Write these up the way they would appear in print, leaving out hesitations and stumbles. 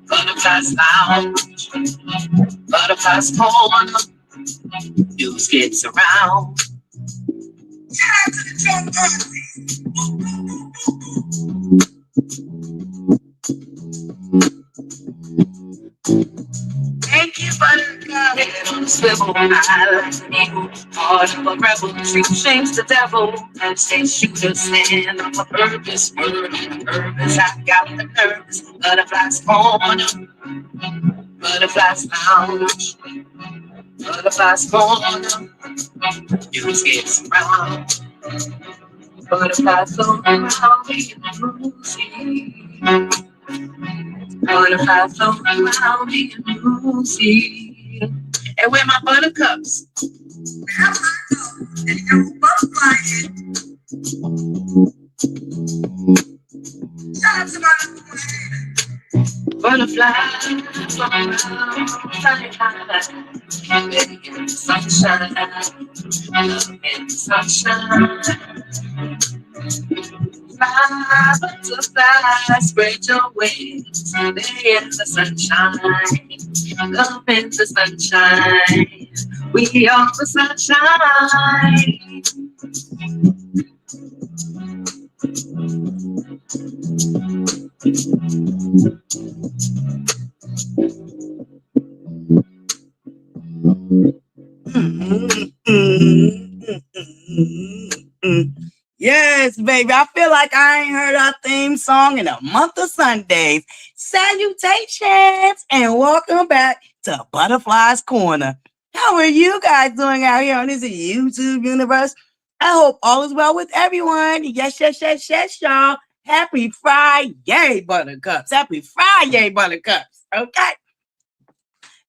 Butterflies lounge, butterflies corner, news gets around. Thank you, Buttercup. Head on a swivel, I like an eagle. Heart of a rebel, treat shames the devil. And say shooter, stand on a purpose. Word on purpose, I got the nerves. Butterflies corner, butterflies lounge, butterflies corner, news gets around. Butterflies go around, making music. Butterflies go around, making music. And where my buttercups? And your butterfly. Shout out to my butterflies fly around, fly high. In the sunshine, love in the sunshine. Fly, butterfly, spread your wings. Stay in the sunshine, love in the sunshine. We are the sunshine. Yes, baby. I feel like I ain't heard our theme song in a month of Sundays. Salutations and welcome back to Butterflies Corner. How are you guys doing out here on this YouTube universe? I hope all is well with everyone. Yes, y'all. Happy Friday, Buttercups. Happy Friday, Buttercups. Okay.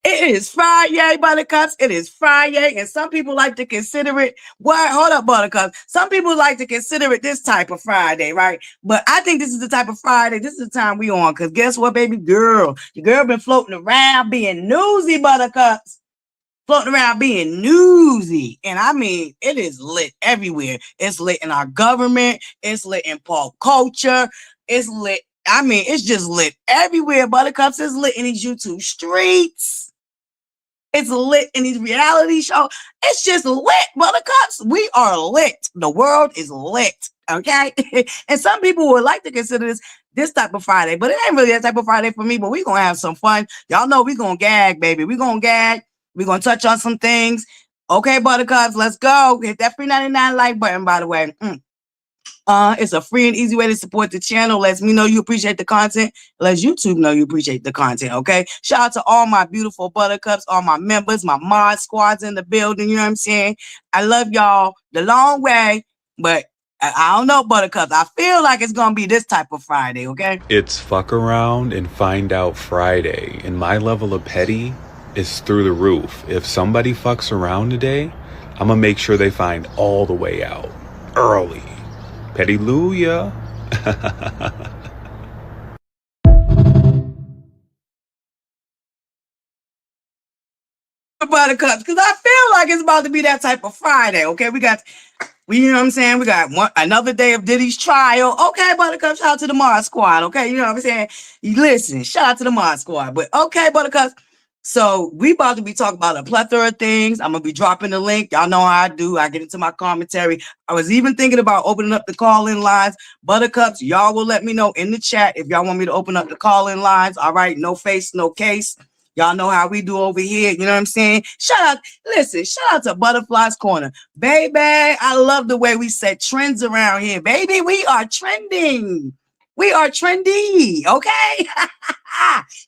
It is Friday, Buttercups. It is Friday, and some people like to consider it. What? Hold up, Buttercups. Some people like to consider it this type of Friday, right? But I think this is the type of Friday. This is the time we on. Because guess what, baby girl? Your girl been floating around being newsy, Buttercups. Floating around being newsy. And I mean, it is lit everywhere. It's lit in our government. It's lit in pop culture. It's lit. I mean, it's just lit everywhere, Buttercups. It's lit in these YouTube streets. It's lit in these reality shows. It's just lit, Buttercups. We are lit. The world is lit, okay? And some people would like to consider this type of Friday, but it ain't really that type of Friday for me, but we're going to have some fun. Y'all know we're going to gag, baby. We're going to gag. We're going to touch on some things. Okay, Buttercups, let's go. Hit that free 99 like button, by the way. It's a free and easy way to support the channel. Lets me know you appreciate the content. Lets YouTube know you appreciate the content, okay? Shout out to all my beautiful Buttercups, all my members, my mod squads in the building, you know what I'm saying? I love y'all the long way, but I don't know, Buttercups. I feel like it's going to be this type of Friday, okay? It's fuck around and find out Friday, and my level of petty is through the roof. If somebody fucks around today, I'm going to make sure they find all the way out early. Petty-luya. Buttercups, because I feel like it's about to be that type of Friday, okay? You know what I'm saying? We got another day of Diddy's trial. Okay, Buttercups, shout out to the Mod Squad, okay? You know what I'm saying? Listen, shout out to the Mod Squad. But okay, Buttercups. So we about to be talking about a plethora of things. I'm going to be dropping the link. Y'all know how I do. I get into my commentary. I was even thinking about opening up the call-in lines. Buttercups, y'all will let me know in the chat if y'all want me to open up the call-in lines. All right, no face, no case. Y'all know how we do over here. You know what I'm saying? Shout out to Butterflies Corner. Baby, I love the way we set trends around here. Baby, we are trending. We are trendy, okay?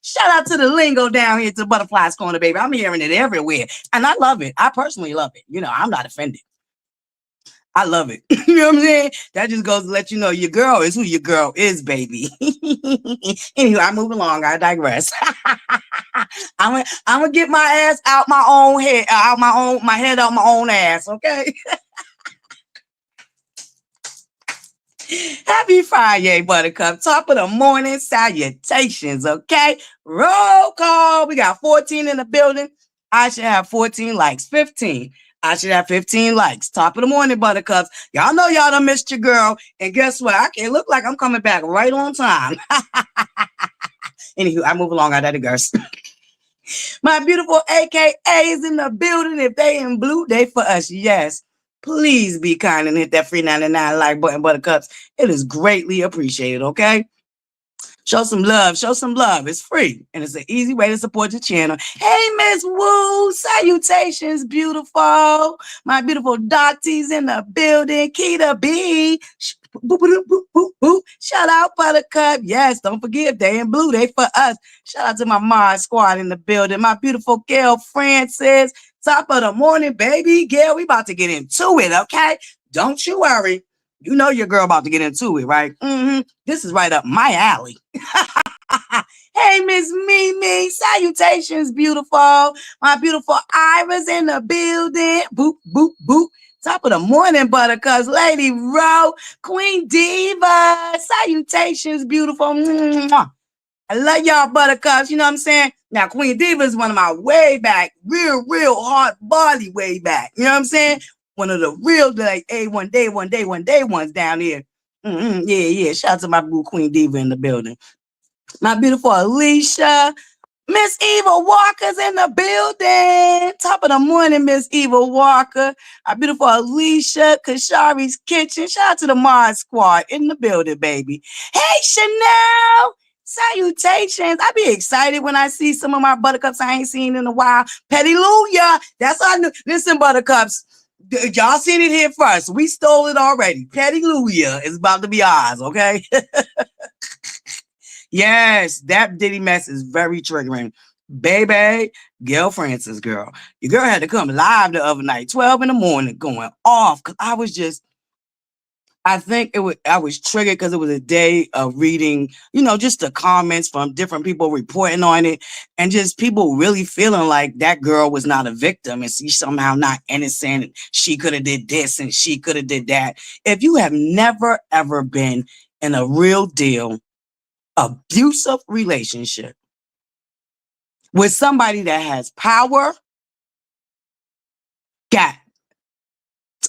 Shout out to the lingo down here to Butterflies Corner, baby. I'm hearing it everywhere. And I love it. I personally love it. You know, I'm not offended. I love it. You know what I'm saying? That just goes to let you know your girl is who your girl is, baby. Anyway, I move along. I digress. I'm gonna get my ass out my own head, my head out my own ass, okay? Happy Friday, Buttercup. Top of the morning salutations, okay? Roll call. We got 14 in the building. I should have 14 likes. 15. I should have 15 likes. Top of the morning, Buttercups. Y'all know y'all done missed your girl. And guess what? It look like I'm coming back right on time. Anywho, I move along. I digress. My beautiful AKAs in the building. If they in blue, they for us. Yes. Please be kind and hit that free 99 like button, Buttercups. It is greatly appreciated, okay? Show some love. Show some love. It's free. And it's an easy way to support the channel. Hey, Miss Woo. Salutations, beautiful. My beautiful Dotties in the building. Keita B. Boop, boop, boop, boop, boop. Shout out, Buttercup. Yes, don't forget, they in blue. They for us. Shout out to my Mod Squad in the building. My beautiful Gail Francis. Top of the morning, baby. Gail, we about to get into it, okay? Don't you worry. You know your girl about to get into it, right? This is right up my alley. Hey, Miss Mimi. Salutations, beautiful. My beautiful Iris in the building. Boop, boop, boop. Top of the morning, Buttercups. Lady Ro. Queen Diva. Salutations, beautiful. Mwah. I love y'all, Buttercups. You know what I'm saying? Now, Queen Diva is one of my way back, real hard body way back. You know what I'm saying? One of the real, like, one day ones down here. Yeah. Shout out to my boo Queen Diva in the building. My beautiful Alicia. Miss Eva Walker's in the building. Top of the morning, Miss Eva Walker. Our beautiful Alicia, Kashari's Kitchen. Shout out to the Mod Squad in the building, baby. Hey, Chanel. Salutations. I be excited when I see some of my Buttercups I ain't seen in a while. Pettyluya. That's all I knew. Listen, Buttercups. Y'all seen it here first. We stole it already. Pettyluya is about to be ours, okay? Yes, that Diddy mess is very triggering. Baby, Gail Francis, girl. Your girl had to come live the other night, 12 in the morning, going off. Cause I was triggered because it was a day of reading, just the comments from different people reporting on it, and just people really feeling like that girl was not a victim and she's somehow not innocent. She could have did this and she could have did that. If you have never, ever been in a real deal abusive relationship with somebody that has power, got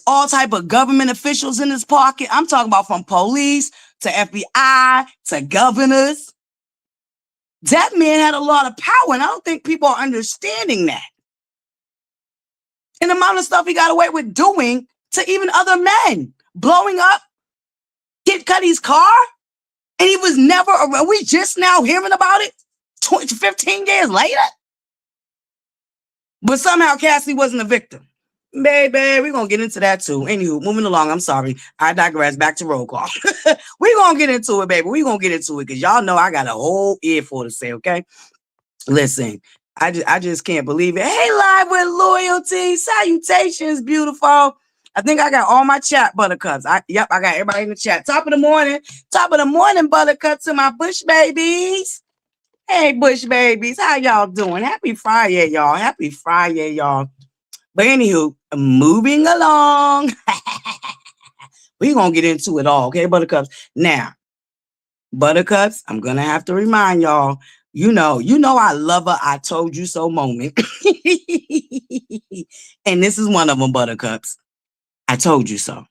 all type of government officials in his pocket. I'm talking about from police to FBI to governors. That man had a lot of power, and I don't think people are understanding that. And the amount of stuff he got away with doing to even other men, blowing up Kid Cudi's car, and he was never, are we just now hearing about it 15 years later? But somehow Cassie wasn't a victim. Baby, we're going to get into that too. Anywho, moving along. I'm sorry. I digress. Back to roll call. We're going to get into it, baby. We're going to get into it because y'all know I got a whole earful to say, okay? Listen, I just can't believe it. Hey, Live with Loyalty. Salutations, beautiful. I think I got all my chat, Buttercups. I got everybody in the chat. Top of the morning, Buttercups, to my Bush babies. Hey, Bush babies, how y'all doing? Happy Friday, y'all. Happy Friday, y'all. But anywho, moving along. We're going to get into it all, okay, Buttercups? Now, Buttercups, I'm going to have to remind y'all, you know I love a I told you so moment. And this is one of them, Buttercups. I told you so.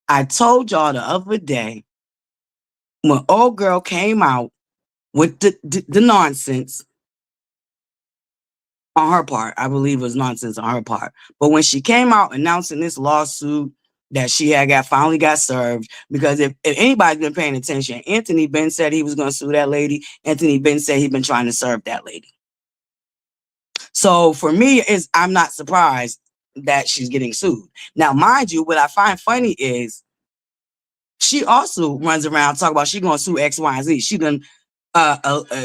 I told y'all the other day when old girl came out with the nonsense on her part. I believe it was nonsense on her part. But when she came out announcing this lawsuit that she had finally got served, because if anybody's been paying attention, Anthony Benn said he was going to sue that lady. Anthony Benn said he'd been trying to serve that lady. So for me, I'm not surprised that she's getting sued. Now, mind you, what I find funny is she also runs around talking about she's going to sue X, Y, and Z. She done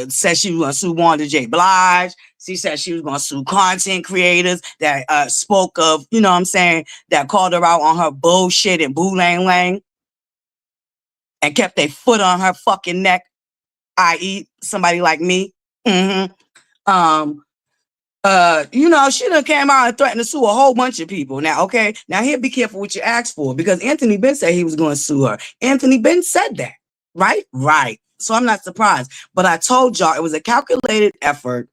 said she was going to sue Wanda J. Blige. She said she was going to sue content creators that spoke of, that called her out on her bullshit and boo lang lang and kept their foot on her fucking neck, i.e. somebody like me. She done came out and threatened to sue a whole bunch of people. Now, okay, now here, be careful what you ask for, because Anthony Ben said he was going to sue her. Anthony Ben said that, right? Right. So I'm not surprised. But I told y'all it was a calculated effort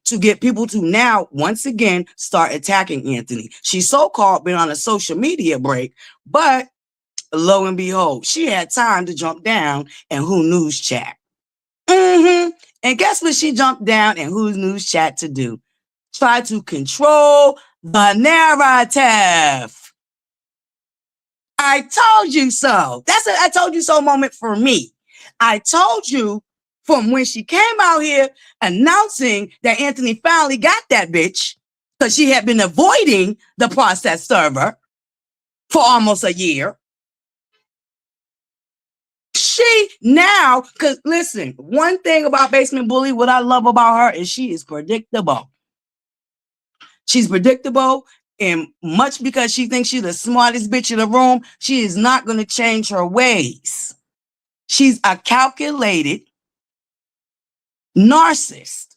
to get people to now, once again, start attacking Anthony. She so-called been on a social media break, but lo and behold, she had time to jump down in Who News chat. And guess what she jumped down in Who's News chat to do? Try to control the narrative. I told you so. That's a I told you so moment for me. I told you from when she came out here announcing that Anthony finally got that bitch, because she had been avoiding the process server for almost a year. She now, because listen, one thing about Basement Bully, what I love about her is she is predictable. She's predictable, and much because she thinks she's the smartest bitch in the room, she is not going to change her ways. She's a calculated narcissist.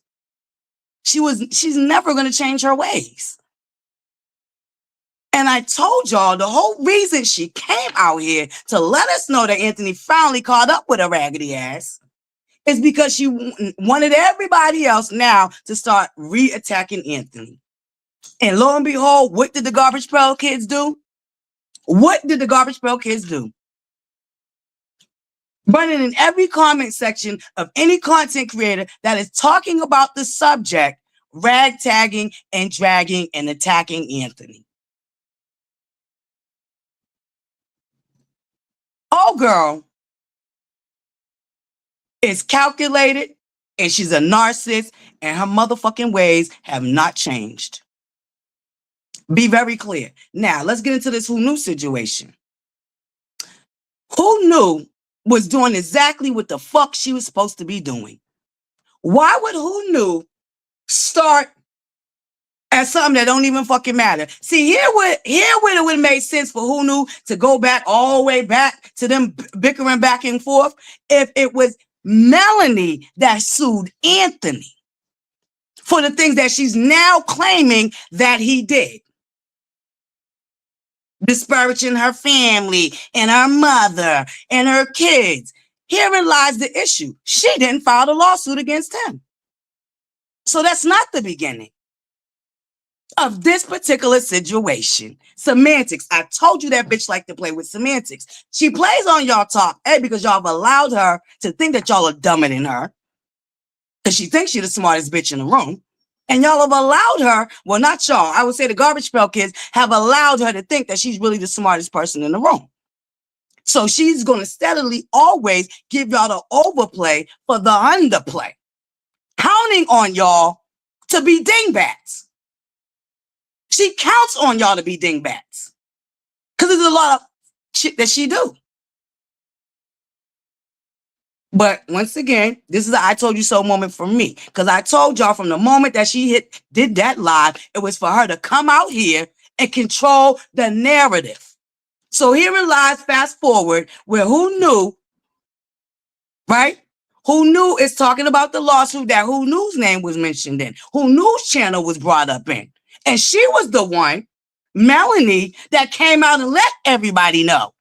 She's never going to change her ways. And I told y'all the whole reason she came out here to let us know that Anthony finally caught up with her raggedy ass is because she wanted everybody else now to start re-attacking Anthony. And lo and behold, what did the Garbage Pail Kids do? What did the Garbage Pail Kids do? Running in every comment section of any content creator that is talking about the subject, ragtagging and dragging and attacking Anthony. Oh, girl is calculated, and she's a narcissist, and her motherfucking ways have not changed. Be very clear. Now, let's get into this Who Knew situation. Who Knew was doing exactly what the fuck she was supposed to be doing. Why would Who Knew start at something that don't even fucking matter? See, here it would have made sense for Who Knew to go back all the way back to them bickering back and forth if it was Melanie that sued Anthony for the things that she's now claiming that he did. Disparaging her family and her mother and her kids. Herein lies the issue. She didn't file the lawsuit against him. So that's not the beginning of this particular situation. Semantics. I told you that bitch like to play with semantics. She plays on y'all talk, because y'all have allowed her to think that y'all are dumber than her, because she thinks she's the smartest bitch in the room. And y'all have allowed her, well, not y'all, I would say the Garbage Pail Kids have allowed her to think that she's really the smartest person in the room. So she's going to steadily always give y'all the overplay for the underplay, counting on y'all to be dingbats. She counts on y'all to be dingbats, because there's a lot of shit that she do. But once again, this is a I told you so moment for me, because I told y'all from the moment that she did that live, it was for her to come out here and control the narrative. So herein lies fast forward where Who Knew, right? Who Knew is talking about the lawsuit that Who Knew's name was mentioned in. Who Knew's channel was brought up in. And she was the one, Melanie, that came out and let everybody know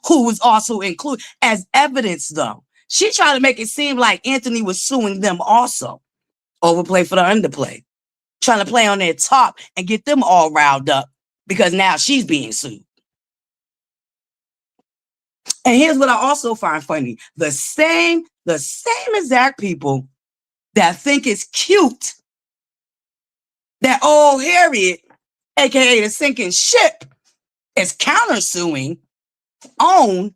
who was also included as evidence, though. She tried to make it seem like Anthony was suing them also. Overplay for the underplay. Trying to play on their top and get them all riled up because now she's being sued. And here's what I also find funny. The same exact people that think it's cute that old Harriet, aka the sinking ship, is countersuing OWN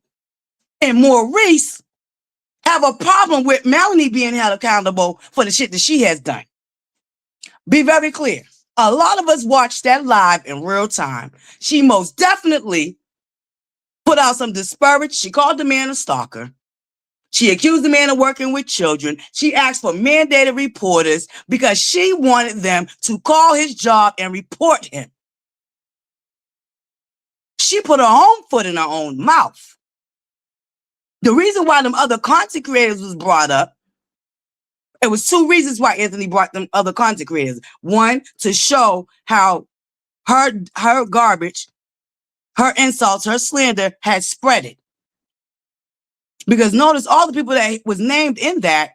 and Maurice have a problem with Melanie being held accountable for the shit that she has done. Be very clear. A lot of us watched that live in real time. She most definitely put out some disparage. She called the man a stalker. She accused the man of working with children. She asked for mandated reporters because she wanted them to call his job and report him. She put her own foot in her own mouth. The reason why them other content creators was brought up It was two reasons why Anthony brought them other content creators. One, to show how her garbage, her insults, her slander had spread it. Because notice all the people that was named in that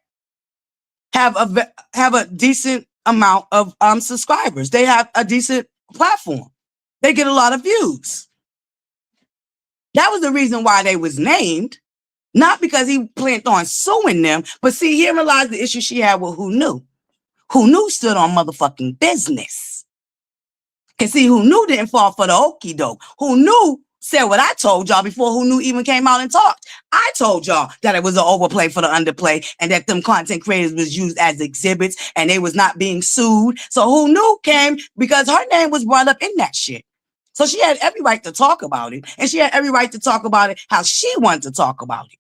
have a decent amount of subscribers. They have a decent platform. They get a lot of views. That was the reason why they was named. Not because he planned on suing them, but see, herein lies the issue she had with Who Knew. Who Knew stood on motherfucking business. And see, Who Knew didn't fall for the okie doke. Who Knew said what I told y'all before Who Knew even came out and talked. I told y'all that it was an overplay for the underplay and that them content creators was used as exhibits and they was not being sued. So Who Knew came because her name was brought up in that shit. So she had every right to talk about it. And she had every right to talk about it how she wanted to talk about it.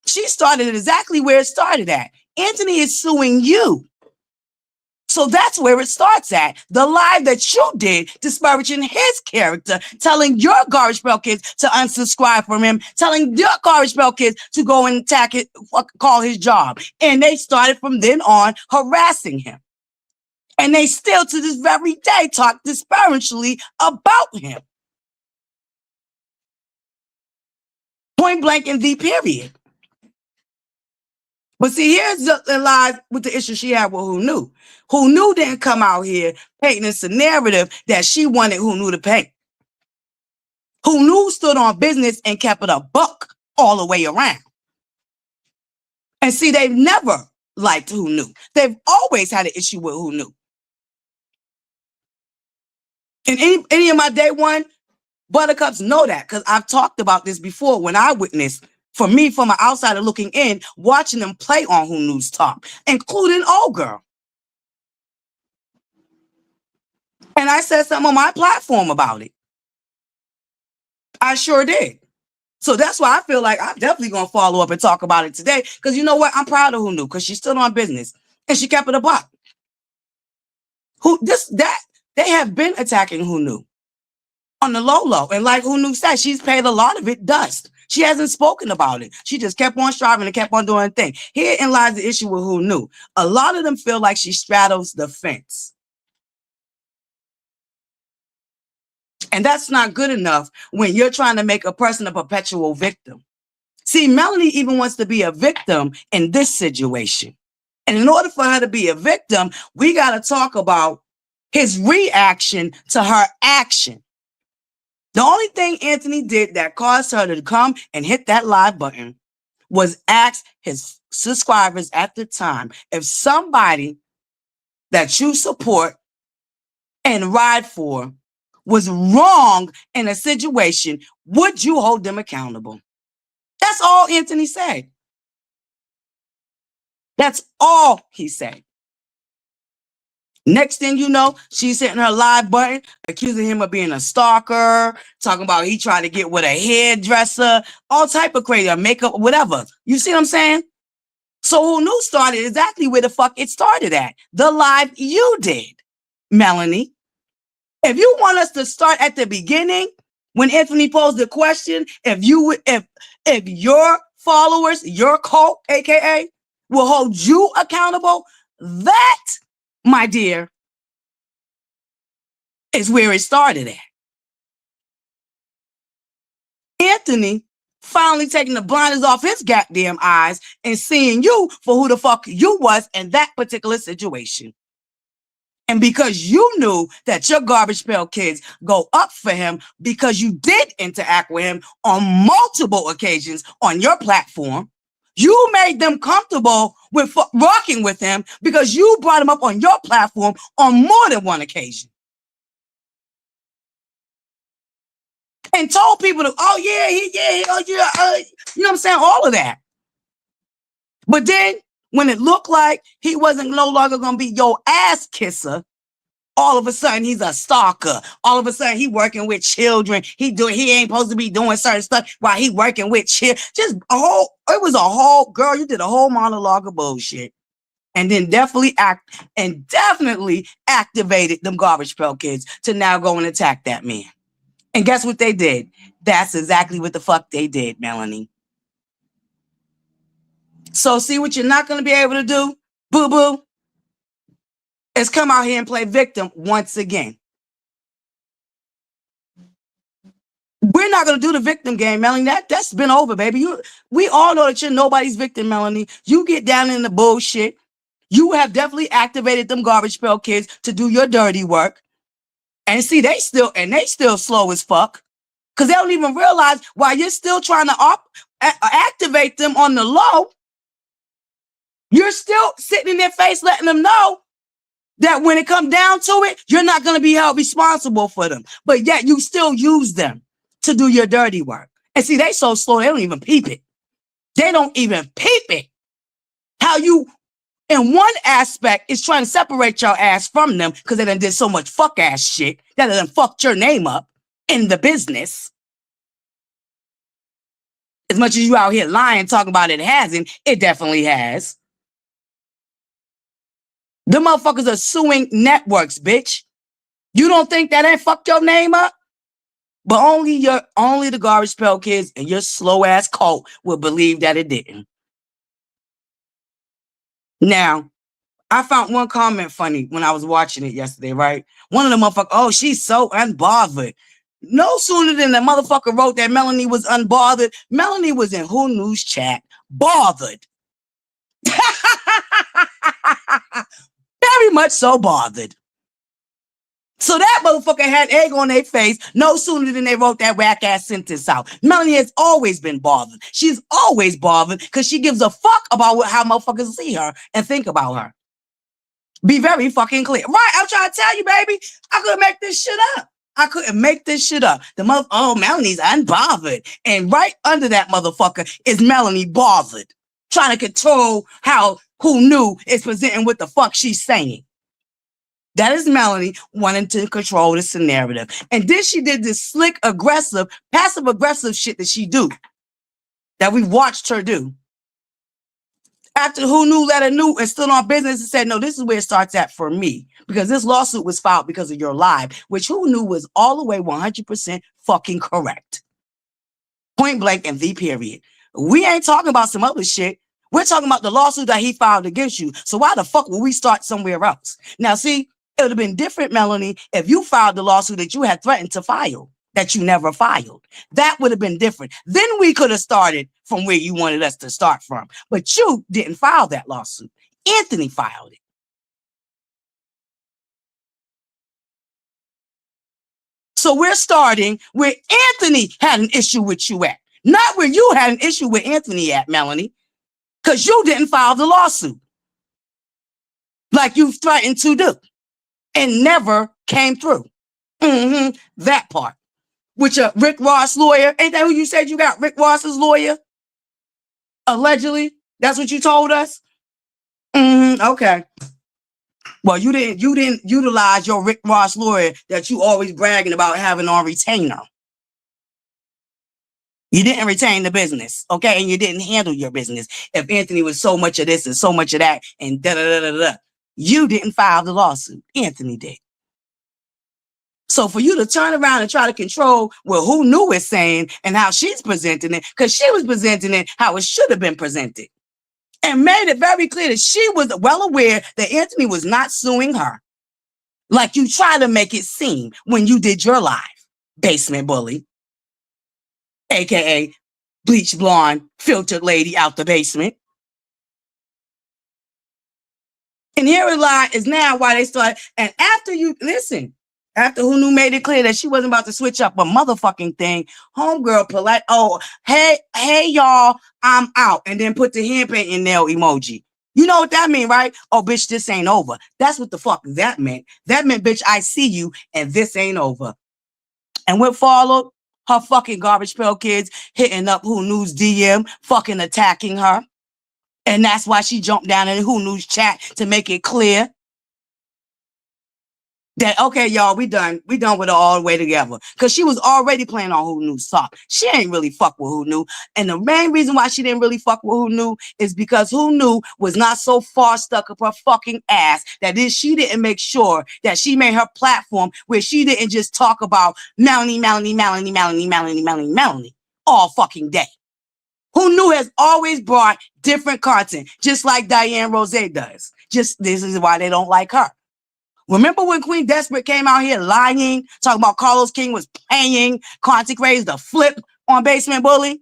She started it exactly where it started at. Anthony is suing you. So that's where it starts at. The lie that you did, disparaging his character, telling your Garbage Pail Kids to unsubscribe from him, telling your Garbage Pail Kids to go and attack it, call his job. And they started from then on harassing him. And they still to this very day talk disparagingly about him. Point blank in the period. But see, here's the lies with the issue she had with Who Knew. Who Knew didn't come out here painting this narrative that she wanted Who Knew to paint. Who Knew stood on business and kept it a buck all the way around. And see, they've never liked Who Knew. They've always had an issue with Who Knew. And any of my day one Buttercups know that because I've talked about this before when I witnessed, for me, from an outsider looking in, watching them play on Who Knew's top, including Old Girl. And I said something on my platform about it. I sure did. So that's why I feel like I'm definitely going to follow up and talk about it today. Because you know what? I'm proud of Who Knew because she stood on business and she kept it a buck. They have been attacking Who Knew on the low. And like Who Knew said, she's paid a lot of it dust. She hasn't spoken about it. She just kept on striving and kept on doing the thing. Herein lies the issue with Who Knew. A lot of them feel like she straddles the fence. And that's not good enough when you're trying to make a person a perpetual victim. See, Melanie even wants to be a victim in this situation. And in order for her to be a victim, we got to talk about his reaction to her action. The only thing Anthony did that caused her to come and hit that live button was ask his subscribers at the time, if somebody that you support and ride for was wrong in a situation, would you hold them accountable? That's all Anthony said. That's all he said. Next thing you know, she's hitting her live button, accusing him of being a stalker, talking about he tried to get with a hairdresser, all type of crazy, makeup, whatever. You see what I'm saying? So Who Knew started exactly where the fuck it started at. The live you did, Melanie. If you want us to start at the beginning, when Anthony posed the question, if your followers, your cult, aka, will hold you accountable, that, my dear, is where it started at. Anthony finally taking the blinders off his goddamn eyes and seeing you for who the fuck you was in that particular situation. And because you knew that your Garbage Pail Kids go up for him because you did interact with him on multiple occasions on your platform, you made them comfortable with rocking with him because you brought him up on your platform on more than one occasion. And told people to, oh yeah, you know what I'm saying? All of that. But then when it looked like he wasn't no longer going to be your ass kisser, all of a sudden he's a stalker. All of a sudden he working with children. He ain't supposed to be doing certain stuff while he working with children. It was a whole, girl, you did a whole monologue of bullshit. And then definitely activated them Garbage Pail Kids to now go and attack that man. And guess what they did? That's exactly what the fuck they did, Melanie. So see what you're not going to be able to do, boo-boo, is come out here and play victim once again. We're not going to do the victim game, Melanie. That's been over, baby. We all know that you're nobody's victim, Melanie. You get down in the bullshit. You have definitely activated them garbage pail kids to do your dirty work. And see, they still slow as fuck. Because they don't even realize while you're still trying to activate them on the low, you're still sitting in their face letting them know that when it comes down to it, you're not going to be held responsible for them. But yet you still use them to do your dirty work. And see, they so slow, they don't even peep it. They don't even peep it. How you, in one aspect, is trying to separate your ass from them because they done did so much fuck ass shit that done fucked your name up in the business. As much as you out here lying, talking about it hasn't, it definitely has. The motherfuckers are suing networks, bitch. You don't think that ain't fucked your name up? But only the garbage pail kids and your slow ass cult will believe that it didn't. Now, I found one comment funny when I was watching it yesterday, right? One of the motherfuckers, oh, she's so unbothered. No sooner than the motherfucker wrote that Melanie was unbothered, Melanie was in Who News chat, bothered. Very much so bothered. So that motherfucker had egg on their face no sooner than they wrote that whack ass sentence out. Melanie has always been bothered. She's always bothered because she gives a fuck about how motherfuckers see her and think about her. Be very fucking clear. Right, I'm trying to tell you, baby, I couldn't make this shit up. Oh, Melanie's unbothered. And right under that motherfucker is Melanie bothered. Trying to control how Who Knew is presenting what the fuck she's saying. That is Melanie wanting to control this narrative. And then she did this slick, aggressive, passive-aggressive shit that she do. That we watched her do. After Who Knew let her know and stood on business and said, no, this is where it starts at for me. Because this lawsuit was filed because of your live, which Who Knew was all the way 100% fucking correct. Point blank and the period. We ain't talking about some other shit. We're talking about the lawsuit that he filed against you. So why the fuck will we start somewhere else? Now, see, it would have been different, Melanie, if you filed the lawsuit that you had threatened to file, that you never filed. That would have been different. Then we could have started from where you wanted us to start from. But you didn't file that lawsuit. Anthony filed it. So we're starting where Anthony had an issue with you at. Not where you had an issue with Anthony at, Melanie. Because you didn't file the lawsuit. Like you threatened to do. And never came through. That part. With your Rick Ross lawyer. Ain't that who you said you got? Rick Ross's lawyer? Allegedly? That's what you told us? Okay. Well, you didn't utilize your Rick Ross lawyer that you always bragging about having on retainer. You didn't retain the business, okay? And you didn't handle your business. If Anthony was so much of this and so much of that and da-da-da-da-da. You didn't file the lawsuit. Anthony did. So for you to turn around and try to control what Who Knew is saying and how she's presenting it, because she was presenting it how it should have been presented. And made it very clear that she was well aware that Anthony was not suing her. Like you try to make it seem when you did your live, basement bully. AKA bleach blonde, filtered lady out the basement. And here is now why they started. And after Who Knew made it clear that she wasn't about to switch up a motherfucking thing, homegirl polite, oh, hey, y'all, I'm out. And then put the hand painting nail emoji. You know what that mean, right? Oh, bitch, this ain't over. That's what the fuck that meant. That meant, bitch, I see you and this ain't over. And what followed? Her fucking garbage pail kids hitting up Who Knew's DM, fucking attacking her. And that's why she jumped down in the Who Knew's chat to make it clear that, okay, y'all, we done with it all the way together. Because she was already playing on Who Knew's talk. She ain't really fuck with Who Knew. And the main reason why she didn't really fuck with Who Knew is because Who Knew was not so far stuck up her fucking ass that she didn't make sure that she made her platform where she didn't just talk about Melanie all fucking day. Who Knew has always brought different content, just like Diane Rose does. Just this is why they don't like her. Remember when Queen Desperate came out here lying, talking about Carlos King was paying content creators to flip on Basement Bully?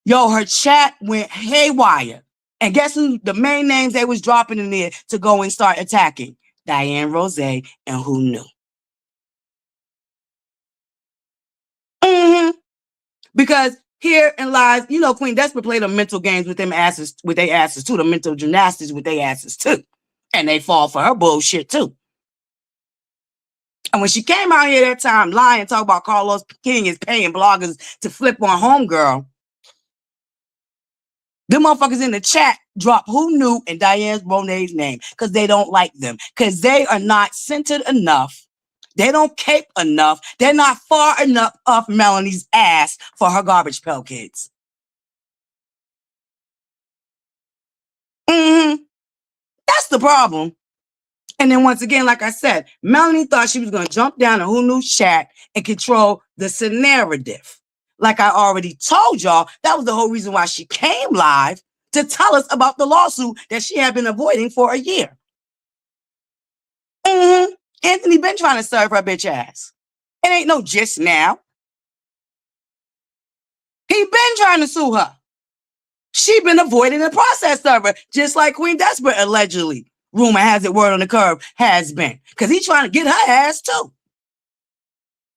Her chat went haywire. And guess who the main names they was dropping in there to go and start attacking? Diane Rose and Who Knew. Because here in lies, Queen Desperate played the mental games with their asses too, the mental gymnastics with their asses too. And they fall for her bullshit too. And when she came out here that time lying, talking about Carlos King is paying bloggers to flip on Homegirl, them motherfuckers in the chat drop Who Knew and Diane Rose's name because they don't like them, because they are not centered enough. They don't cape enough. They're not far enough off Melanie's ass for her Garbage Pail Kids. That's the problem. And then once again, like I said, Melanie thought she was going to jump down to Who Knew's chat and control the narrative. Like I already told y'all, that was the whole reason why she came live, to tell us about the lawsuit that she had been avoiding for a year. Anthony been trying to serve her bitch ass. It ain't no just now. He been trying to sue her. She been avoiding the process server, just like Queen Desperate allegedly. Rumor has it, word on the curve, has been. Because he's trying to get her ass too.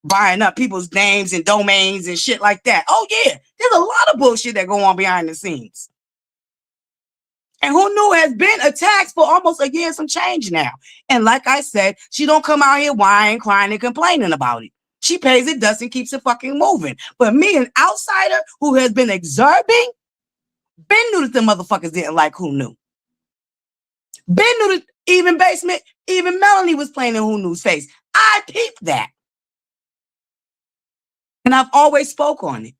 Buying up people's names and domains and shit like that. Oh yeah, there's a lot of bullshit that go on behind the scenes. And Who Knew has been attacked for almost a year and some change now. And like I said, she don't come out here whining, crying, and complaining about it. She pays it, dust, and keeps it fucking moving. But me, an outsider who has been observing, Ben knew that the motherfuckers didn't like Who Knew. Ben knew that even Basement, even Melanie was playing in Who Knew's face. I peeped that. And I've always spoke on it.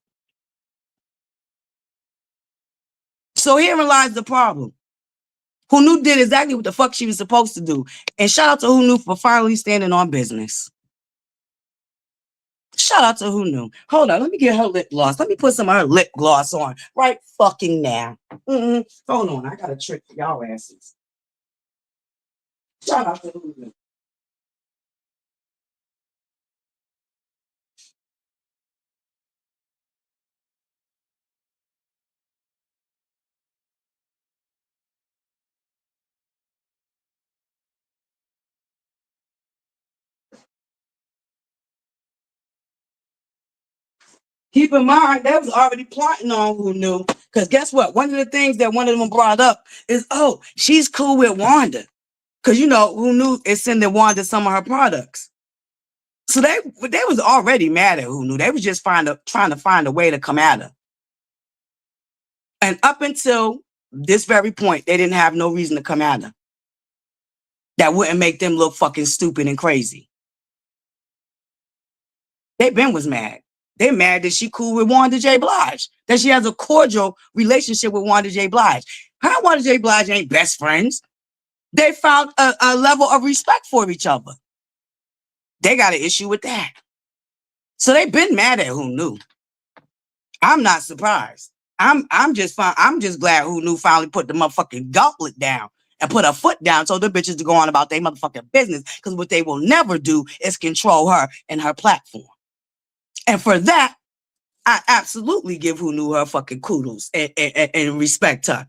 So herein lies the problem. Who Knew did exactly what the fuck she was supposed to do. And shout out to Who Knew for finally standing on business. Shout out to Who Knew. Hold on, let me get her lip gloss. Let me put some of her lip gloss on right fucking now. Hold on, I got a trick for y'all asses. Shout out to Who Knew. Keep in mind, they was already plotting on Who Knew. Because guess what? One of the things that one of them brought up is, oh, she's cool with Wanda. Because, Who Knew is sending Wanda some of her products. So they was already mad at Who Knew. They was just trying to find a way to come at her. And up until this very point, they didn't have no reason to come at her. That wouldn't make them look fucking stupid and crazy. They been was mad. They're mad that she cool with Wanda J. Blige. That she has a cordial relationship with Wanda J. Blige. Her and Wanda J. Blige ain't best friends. They found a level of respect for each other. They got an issue with that. So they've been mad at Who Knew. I'm not surprised. I'm just glad Who Knew finally put the motherfucking gauntlet down and put her foot down so the bitches to go on about their motherfucking business. Because what they will never do is control her and her platform. And for that, I absolutely give Who Knew her fucking kudos and respect her.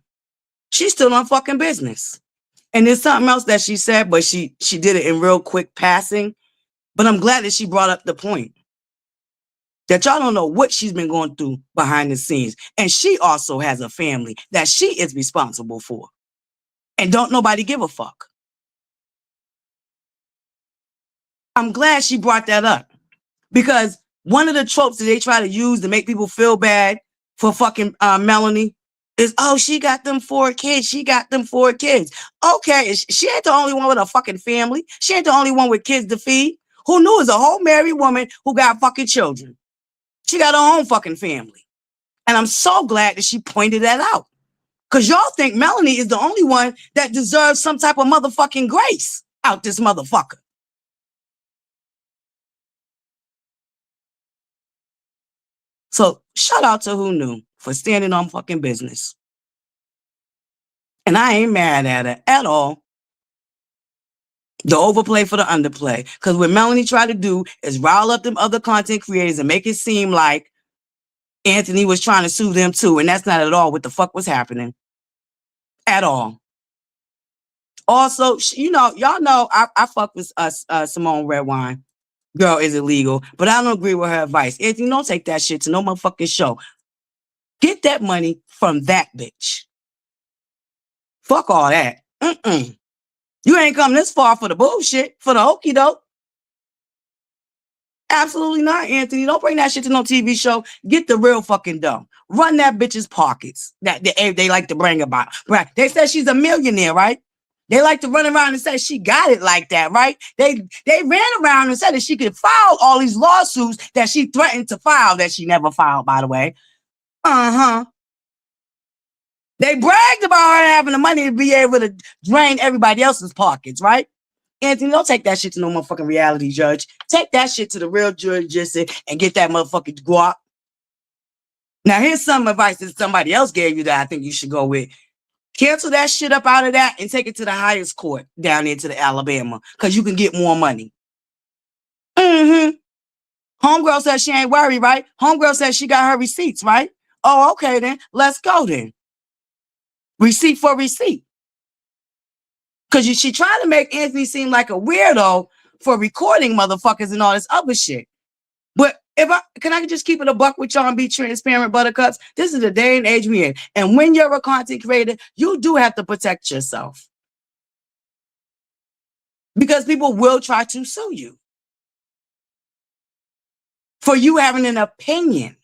She's still on fucking business. And there's something else that she said, but she did it in real quick passing. But I'm glad that she brought up the point that y'all don't know what she's been going through behind the scenes. And she also has a family that she is responsible for. And don't nobody give a fuck. I'm glad she brought that up. Because one of the tropes that they try to use to make people feel bad for fucking Melanie is, oh, she got them 4 kids. She got them 4 kids. Okay, she ain't the only one with a fucking family. She ain't the only one with kids to feed. Who Knew is a whole married woman who got fucking children. She got her own fucking family. And I'm so glad that she pointed that out. Because y'all think Melanie is the only one that deserves some type of motherfucking grace out this motherfucker. So shout out to Who Knew for standing on fucking business. And I ain't mad at it at all. The overplay for the underplay. Because what Melanie tried to do is rile up them other content creators and make it seem like Anthony was trying to sue them too. And that's not at all what the fuck was happening. At all. Also, y'all know I fuck with Simone Redwine. Girl is illegal. But I don't agree with her advice. Anthony, don't take that shit to no motherfucking show. Get that money from that bitch. Fuck all that. You ain't come this far for the bullshit, for the okie doke. Absolutely not, Anthony. Don't bring that shit to no TV show. Get the real fucking dough. Run that bitch's pockets that they like to bring about. Right? They said she's a millionaire, right? They like to run around and say she got it like that, right? They ran around and said that she could file all these lawsuits that she threatened to file that she never filed, by the way. They bragged about her having the money to be able to drain everybody else's pockets, right? Anthony, don't take that shit to no motherfucking reality judge. Take that shit to the real judge and get that motherfucking guap. Now, here's some advice that somebody else gave you that I think you should go with. Cancel that shit up out of that and take it to the highest court down into the Alabama because you can get more money. Homegirl says she ain't worried, right? Homegirl says she got her receipts, right? Oh, okay then. Let's go then. Receipt for receipt. Because she tried to make Anthony seem like a weirdo for recording motherfuckers and all this other shit. But can I just keep it a buck with y'all and be transparent, buttercups? This is the day and age we in. And when you're a content creator, you do have to protect yourself. Because people will try to sue you for you having an opinion.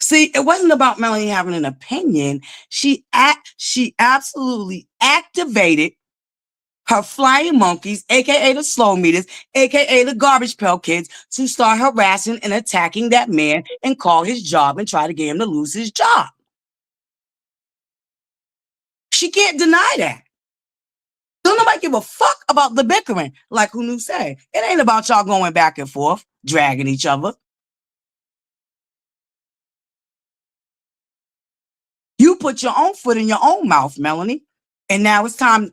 See, it wasn't about Melanie having an opinion. She absolutely activated her flying monkeys, aka the slow meters, aka the garbage pail kids, to start harassing and attacking that man and call his job and try to get him to lose his job. She can't deny that. Don't nobody give a fuck about the bickering, like Who Knew say. It ain't about y'all going back and forth, dragging each other. You put your own foot in your own mouth, Melanie. And now it's time.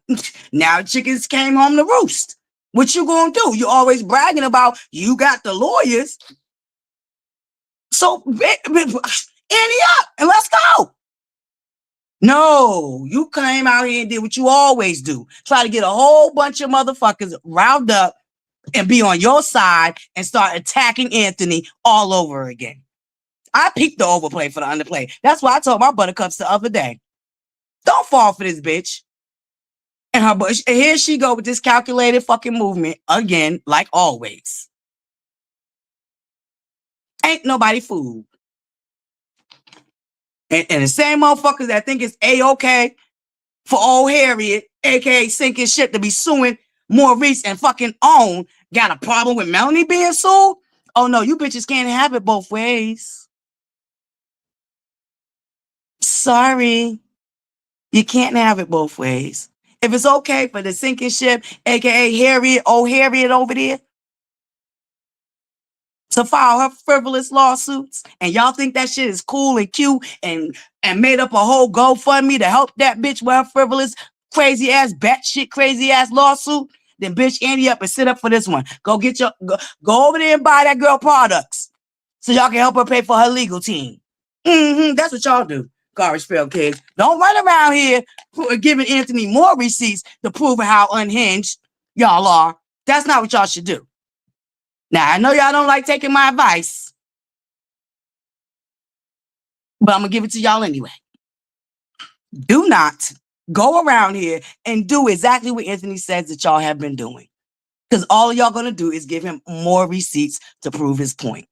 Now chickens came home to roost. What you gonna do? You always bragging about you got the lawyers. So ante up and let's go. No, you came out here and did what you always do. Try to get a whole bunch of motherfuckers riled up and be on your side and start attacking Anthony all over again. I peeped the overplay for the underplay. That's why I told my buttercups the other day. Don't fall for this bitch. And here she go with this calculated fucking movement again, like always. Ain't nobody fooled. And the same motherfuckers that think it's A-okay for old Harriet, aka sinking ship, to be suing Maurice and fucking own, got a problem with Melanie being sued? Oh no, you bitches can't have it both ways. Sorry. You can't have it both ways. If it's okay for the sinking ship, aka Harriet, old Harriet over there, to file her frivolous lawsuits, and y'all think that shit is cool and cute and made up a whole GoFundMe to help that bitch with her frivolous, crazy ass, batshit crazy ass lawsuit, then bitch ante up and sit up for this one. Go over there and buy that girl products so y'all can help her pay for her legal team. That's what y'all do. Garbage pail kids. Don't run around here giving Anthony more receipts to prove how unhinged y'all are. That's not what y'all should do. Now, I know y'all don't like taking my advice, but I'm going to give it to y'all anyway. Do not go around here and do exactly what Anthony says that y'all have been doing. Because all y'all going to do is give him more receipts to prove his point.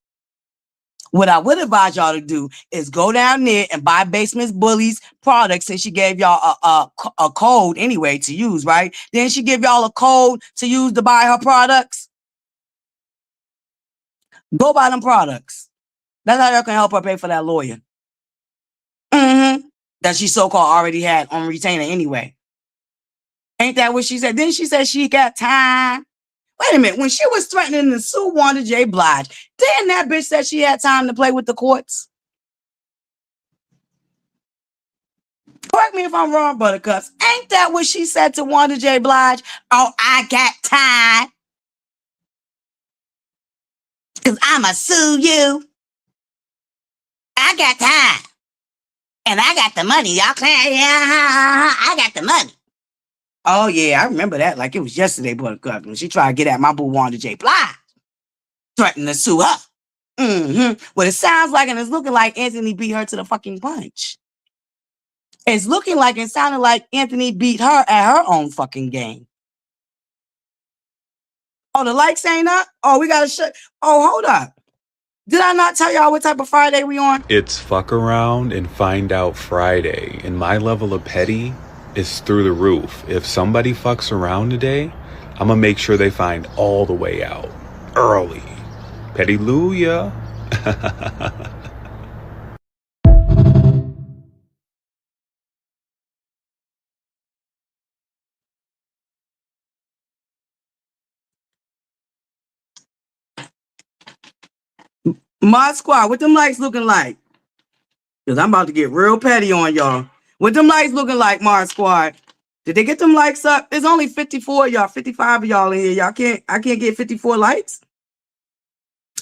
What I would advise y'all to do is go down there and buy Basement's Bullies products, since she gave y'all a code anyway to use, right? Then she give y'all a code to use to buy her products. Go buy them products. That's how y'all can help her pay for that lawyer. That she so-called already had on retainer anyway. Ain't that what she said? Then she said she got time. Wait a minute. When she was threatening to sue Wanda J. Blige, didn't that bitch say she had time to play with the courts? Correct me if I'm wrong, Buttercups. Ain't that what she said to Wanda J. Blige? Oh, I got time. Because I'ma sue you. I got time. And I got the money. Y'all can't. Yeah, I got the money. Oh, yeah. I remember that like it was yesterday, Buttercups, when she tried to get at my boo Wanda J. Blige. Threatening to sue her. Well, it sounds like and it's looking like Anthony beat her to the fucking punch. It's looking like and sounding like Anthony beat her at her own fucking game. Oh, the likes ain't up? Oh, we gotta shut. Oh, hold up. Did I not tell y'all what type of Friday we on? It's fuck around and find out Friday, and my level of petty is through the roof. If somebody fucks around today, I'm gonna make sure they find all the way out early. Petty-luya. Mod Squad, what them likes looking like? Because I'm about to get real petty on y'all. What them likes looking like, Mod Squad? Did they get them likes up? There's only 54 of y'all, 55 of y'all in here. I can't get 54 likes.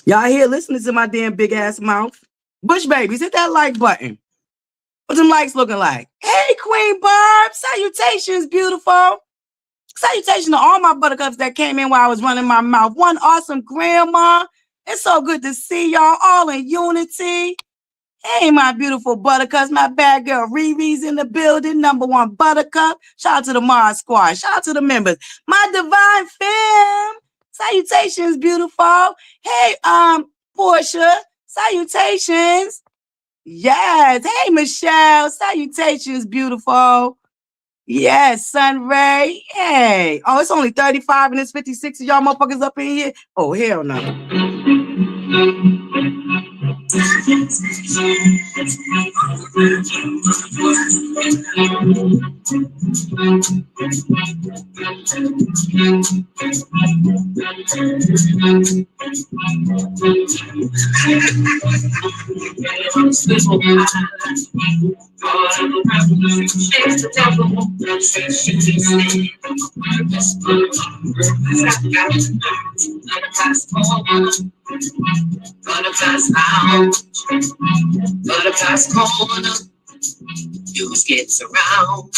Y'all here listening to my damn big ass mouth. Bush babies, hit that like button. What them likes looking like? Hey, Queen Barb. Salutations, beautiful. Salutations to all my buttercups that came in while I was running my mouth. One awesome grandma. It's so good to see y'all all in unity. Hey, my beautiful buttercups. My bad girl Riri's in the building. Number one buttercup. Shout out to the Mars Squad. Shout out to the members. My divine fam. Salutations, beautiful. Hey, Portia. Salutations. Yes. Hey, Michelle. Salutations, beautiful. Yes, Sunray. Hey. Oh, it's only 35 and it's 56 of y'all motherfuckers up in here. Oh, hell no. ButterCups Corner, news gets around.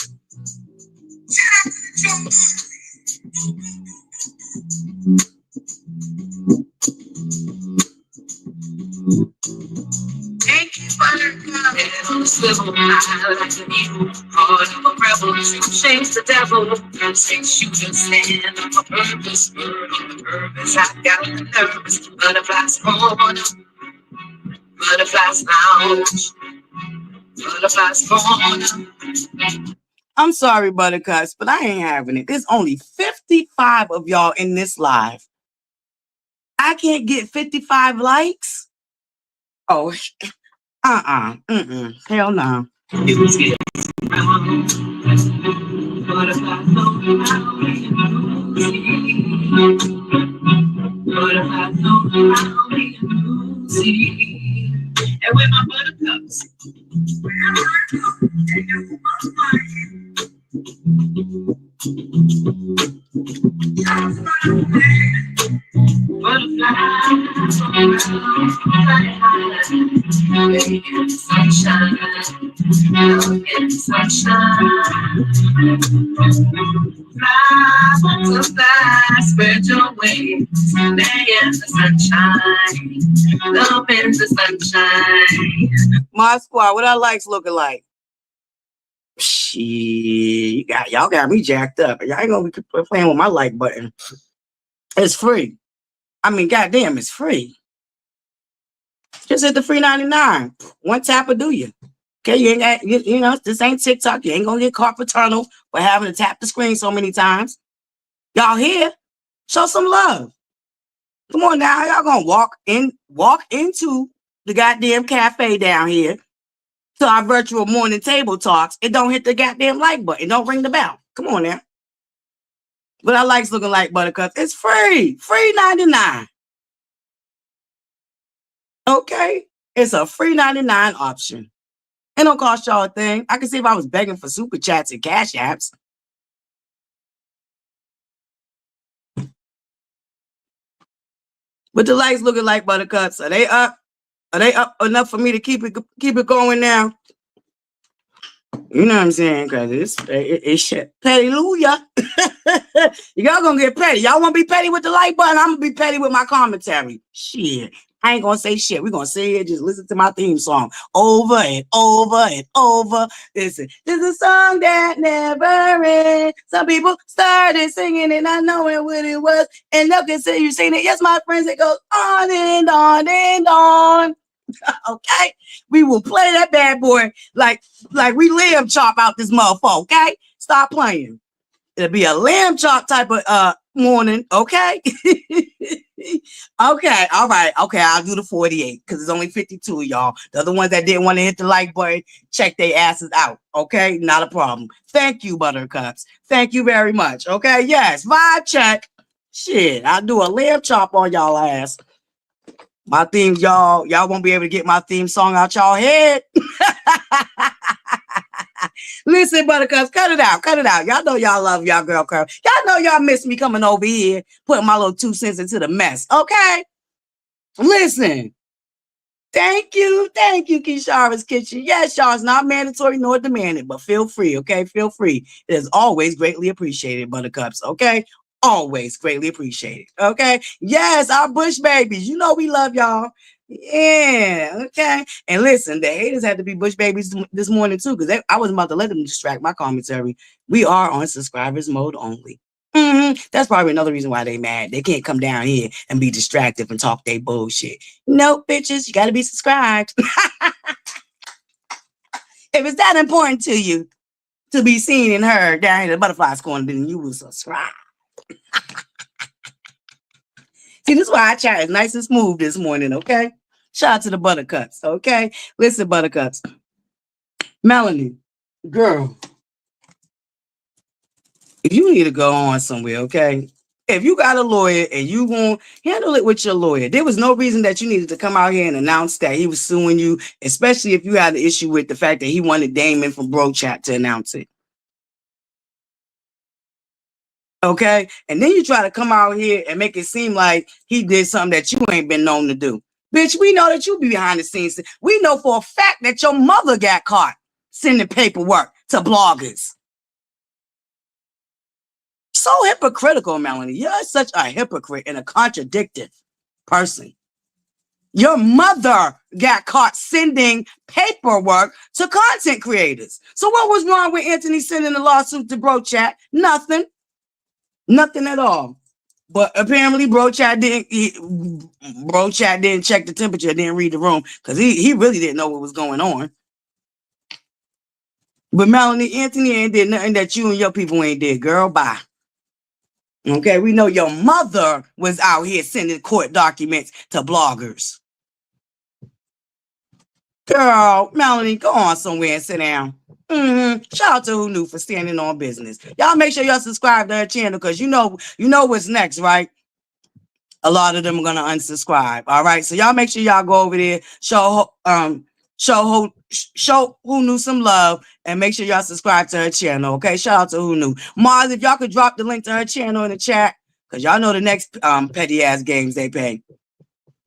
Thank you, Buttercup. Head on a swivel, I like the new heart of a rebel. Shakes the devil, six shooters stand on a purpose, bird on the purpose. I got the nervous. ButterCups Corner, ButterCups Lounge, ButterCups Corner. I'm sorry, Buttercups, but I ain't having it. There's only 55 of y'all in this live. I can't get 55 likes. Oh, hell no. And with my buttercups. Sunshine, fly, butterfly, spread your wings, stay in the sunshine, love in the sunshine. My squad, what our likes looking like? Shit, y'all got me jacked up. Y'all ain't gonna be playing with my like button. It's free. I mean, goddamn, it's free. Just hit the free 99. One tap will do you. Okay, you ain't got, you know, this ain't TikTok. You ain't gonna get caught paternal for having to tap the screen so many times. Y'all here? Show some love. Come on now, y'all gonna walk into the goddamn cafe down here to our virtual morning table talks. It don't hit the goddamn like button. Don't ring the bell. Come on now. But I likes looking like Buttercups. It's free. Free 99. Okay? It's a free 99 option. It don't cost y'all a thing. I can see if I was begging for super chats and cash apps. But the likes looking like Buttercups. Are they up? Are they up enough for me to keep it going now? You know what I'm saying? Because it's shit. Hallelujah. Y'all gonna get petty. Y'all want to be petty with the like button? I'm gonna be petty with my commentary. Shit. I ain't gonna say shit. We're gonna sit here, just listen to my theme song over and over and over. Listen, this is a song that never ends. Some people started singing and not knowing what it was, and they'll continue singing it. Yes, my friends, it goes on and on and on. Okay, we will play that bad boy like we lamb chop out this motherfucker. Okay, stop playing. It'll be a lamb chop type of morning. Okay. Okay, all right. Okay, I'll do the 48 because it's only 52 of y'all. The other ones that didn't want to hit the like button, check their asses out. Okay, not a problem. Thank you, Buttercups. Thank you very much. Okay, yes, vibe check. Shit, I'll do a lamb chop on y'all ass. My theme, y'all won't be able to get my theme song out y'all head. Listen, Buttercups, cut it out. Y'all know y'all love y'all girl curl. Y'all know y'all miss me coming over here, putting my little 2 cents into the mess. Okay? Listen. Thank you, Kishara's Kitchen. Yes, y'all, it's not mandatory nor demanded, but feel free, okay? Feel free. It is always greatly appreciated, Buttercups, okay? Always greatly appreciated, okay? Yes, our Bush babies. You know we love y'all. Yeah, okay. And listen, the haters had to be Bush babies this morning too, because I wasn't about to let them distract my commentary. We are on subscribers mode only. That's probably another reason why they mad. They can't come down here and be distracted and talk their bullshit. Nope, bitches, you gotta be subscribed. If it's that important to you to be seen and heard down here at the Butterflies Corner, then you will subscribe. See, this is why I chat is nice and smooth this morning, okay? Shout out to the Buttercups, okay? Listen, Buttercups. Melanie, girl, if you need to go on somewhere, okay? If you got a lawyer and you won't handle it with your lawyer, there was no reason that you needed to come out here and announce that he was suing you, especially if you had an issue with the fact that he wanted Damon from Bro Chat to announce it. Okay? And then you try to come out here and make it seem like he did something that you ain't been known to do. Bitch, we know that you be behind the scenes. We know for a fact that your mother got caught sending paperwork to bloggers. So hypocritical, Melanie. You're such a hypocrite and a contradictive person. Your mother got caught sending paperwork to content creators. So what was wrong with Anthony sending a lawsuit to Bro Chat? Nothing. Nothing at all. But apparently Bro Chat didn't check the temperature, didn't read the room, because he really didn't know what was going on. But Melanie, Anthony ain't did nothing that you and your people ain't did, girl. Bye. Okay, we know your mother was out here sending court documents to bloggers. Girl, Melanie, go on somewhere and sit down. Shout out to Who Knew for standing on business. Y'all make sure y'all subscribe to her channel, because you know what's next, right? A lot of them are gonna unsubscribe. All right, so y'all make sure y'all go over there, show Who Knew some love, and make sure y'all subscribe to her channel. Okay, shout out to Who Knew. Mars, if y'all could drop the link to her channel in the chat, because y'all know the next petty ass games they pay,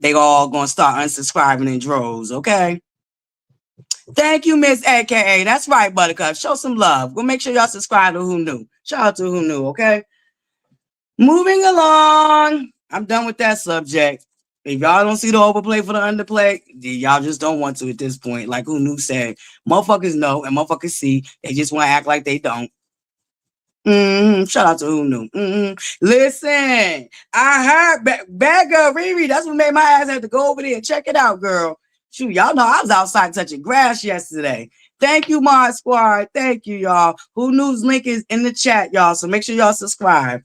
they all gonna start unsubscribing in droves. Okay. Thank you, Miss AKA. That's right, Buttercup. Show some love. Go make sure y'all subscribe to Who Knew. Shout out to Who Knew, okay? Moving along. I'm done with that subject. If y'all don't see the overplay for the underplay, y'all just don't want to at this point. Like Who Knew said, motherfuckers know and motherfuckers see. They just want to act like they don't. Shout out to Who Knew. Listen, I heard bad girl Riri. That's what made my ass have to go over there and check it out, girl. Shoot, y'all know I was outside touching grass yesterday. Thank you, Mod Squad. Thank you, y'all. Who Knew's link is in the chat, y'all. So make sure y'all subscribe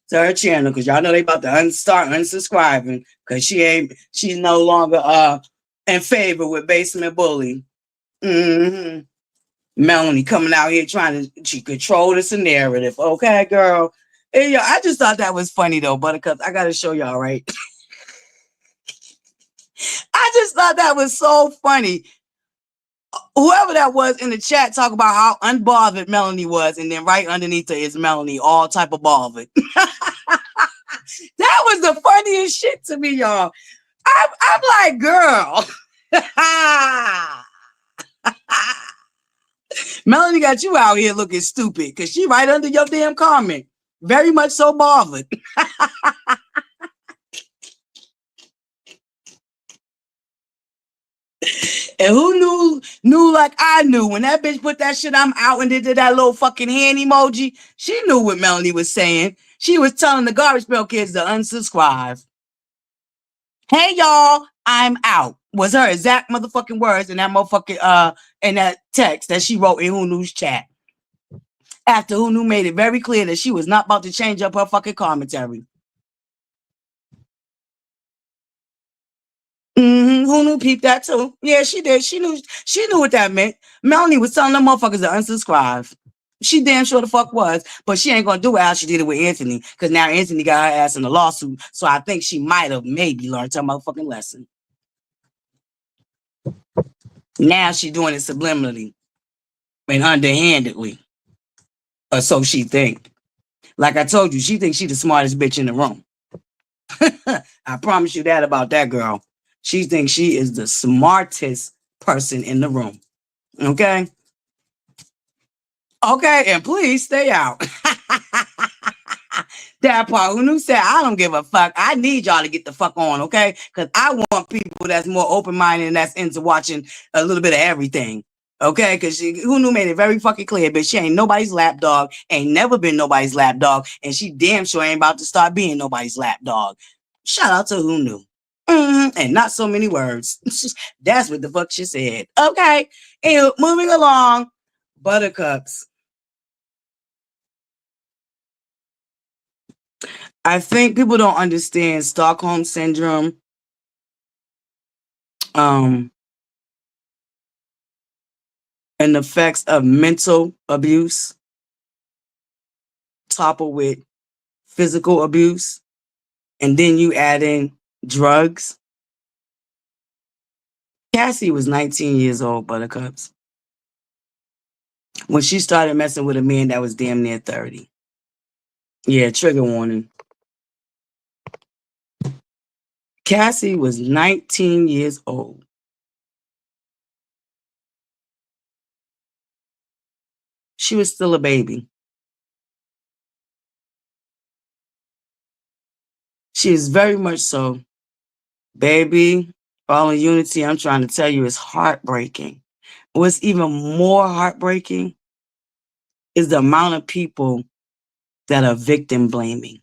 to her channel, because y'all know they about to start unsubscribing, because she's no longer in favor with Basement Bully. Melanie coming out here trying to control this narrative. Okay, girl. Hey, yo, I just thought that was funny though, Buttercups. I gotta show y'all, right? I just thought that was so funny. Whoever that was in the chat talk about how unbothered Melanie was, and then right underneath her is Melanie, all type of bothered. That was the funniest shit to me, y'all. I'm like, girl. Melanie got you out here looking stupid because she right under your damn comment. Very much so bothered. And who knew like I knew when that bitch put that shit I'm out and did that little fucking hand emoji. She knew what Melanie was saying. She was telling the Garbage Pail Kids to unsubscribe. Hey y'all, I'm out. Was her exact motherfucking words in that motherfucking in that text that she wrote in Who Knew's chat. After Who Knew made it very clear that she was not about to change up her fucking commentary. Who Knew peeped that too? Yeah, she did. She knew what that meant. Melanie was telling them motherfuckers to unsubscribe. She damn sure the fuck was, but she ain't gonna do it how she did it with Anthony, because now Anthony got her ass in a lawsuit. So I think she might have maybe learned her motherfucking lesson. Now she doing it subliminally and underhandedly, or so she think. Like I told you, she thinks she the smartest bitch in the room. I promise you that about that girl. She thinks she is the smartest person in the room. Okay? Okay, and please stay out. That part, Who Knew said, I don't give a fuck. I need y'all to get the fuck on, okay? Because I want people that's more open-minded and that's into watching a little bit of everything. Okay, because Who Knew made it very fucking clear, but she ain't nobody's lapdog, ain't never been nobody's lapdog, and she damn sure ain't about to start being nobody's lapdog. Shout out to Who Knew. And not so many words. That's what the fuck she said. Okay, and moving along, Buttercups. I think people don't understand Stockholm syndrome. And the effects of mental abuse, toppled with physical abuse, and then you add in drugs. Cassie was 19 years old, Buttercups, when she started messing with a man that was damn near 30. Yeah, trigger warning. Cassie was 19 years old. She was still a baby. She is very much so. Baby, all in unity, I'm trying to tell you, it's heartbreaking. What's even more heartbreaking is the amount of people that are victim blaming.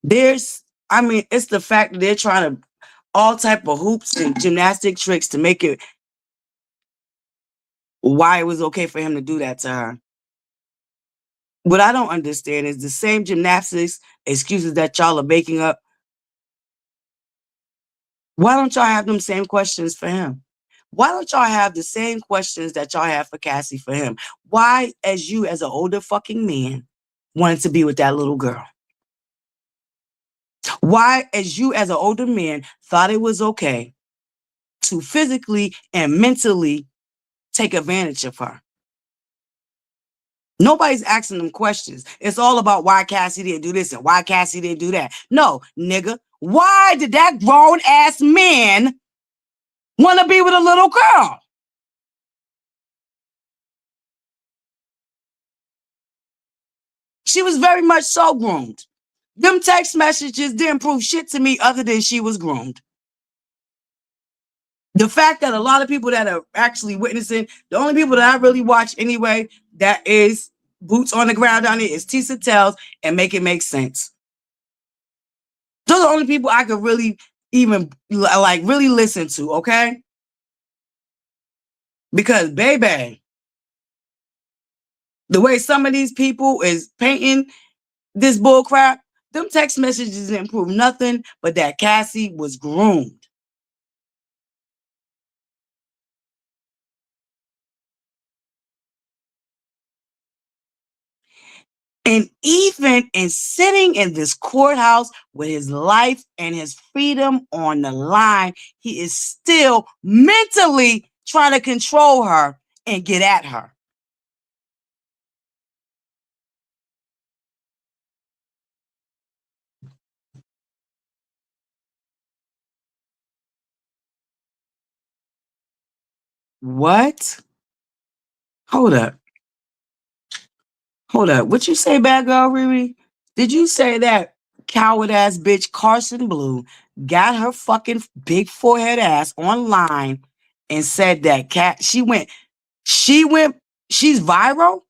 It's the fact that they're trying to all type of hoops and gymnastic tricks to make it why it was okay for him to do that to her. What I don't understand is the same gymnastics excuses that y'all are making up. Why don't y'all have them same questions for him? Why don't y'all have the same questions that y'all have for Cassie for him? Why, as you, as an older fucking man, wanted to be with that little girl? Why, as you, as an older man, thought it was okay to physically and mentally take advantage of her? Nobody's asking them questions. It's all about why Cassie didn't do this and why Cassie didn't do that. No, nigga, why did that grown ass man want to be with a little girl? She was very much so groomed. Them text messages didn't prove shit to me other than she was groomed. The fact that a lot of people that are actually witnessing, the only people that I really watch anyway, that is boots on the ground down here, is Tisa Tells and Make It Make Sense. Those are the only people I could really even like really listen to, okay? Because baby, the way some of these people is painting this bull crap, them text messages didn't prove nothing but that Cassie was groomed. And even in sitting in this courthouse with his life and his freedom on the line, he is still mentally trying to control her and get at her. What? Hold up. Hold up. What you say, bad girl, Riri? Did you say that coward ass bitch Carson Blue got her fucking big forehead ass online and said that she's viral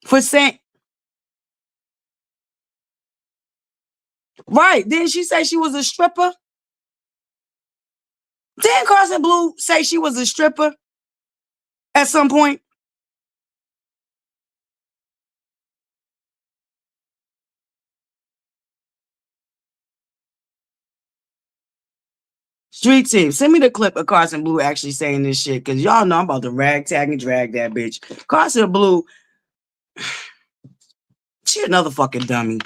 for saying, right? Didn't she say she was a stripper? Didn't Carson Blue say she was a stripper at some point? Street team, send me the clip of Carson Blue actually saying this shit, because y'all know I'm about to ragtag and drag that bitch. Carson Blue, she another fucking dummy.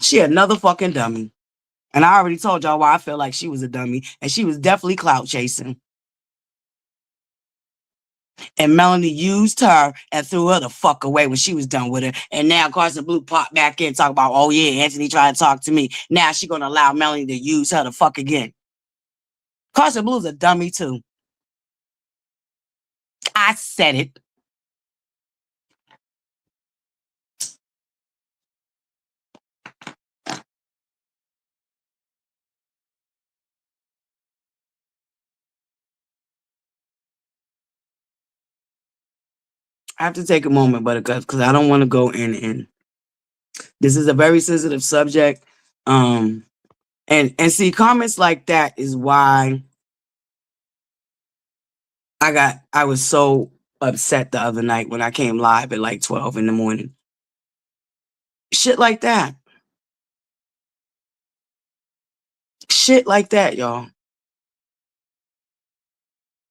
She another fucking dummy. And I already told y'all why I feel like she was a dummy, and she was definitely clout chasing. And Melanie used her and threw her the fuck away when she was done with her. And now Carson Blue popped back in and talk about, oh yeah, Anthony tried to talk to me. Now she gonna allow Melanie to use her the fuck again. Carson Blue's a dummy too. I said it. I have to take a moment, ButterCups, because I don't want to go in. This is a very sensitive subject. And see, comments like that is why I was so upset the other night when I came live at like 12 in the morning. Shit like that. Shit like that, y'all.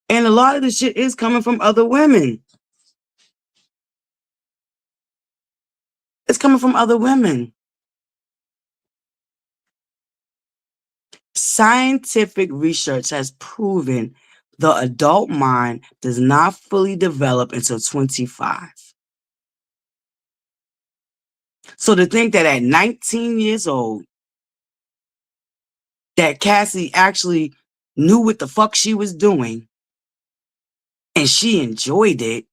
And a lot of the shit is coming from other women. It's coming from other women. Scientific research has proven the adult mind does not fully develop until 25. So to think that at 19 years old, that Cassie actually knew what the fuck she was doing and she enjoyed it.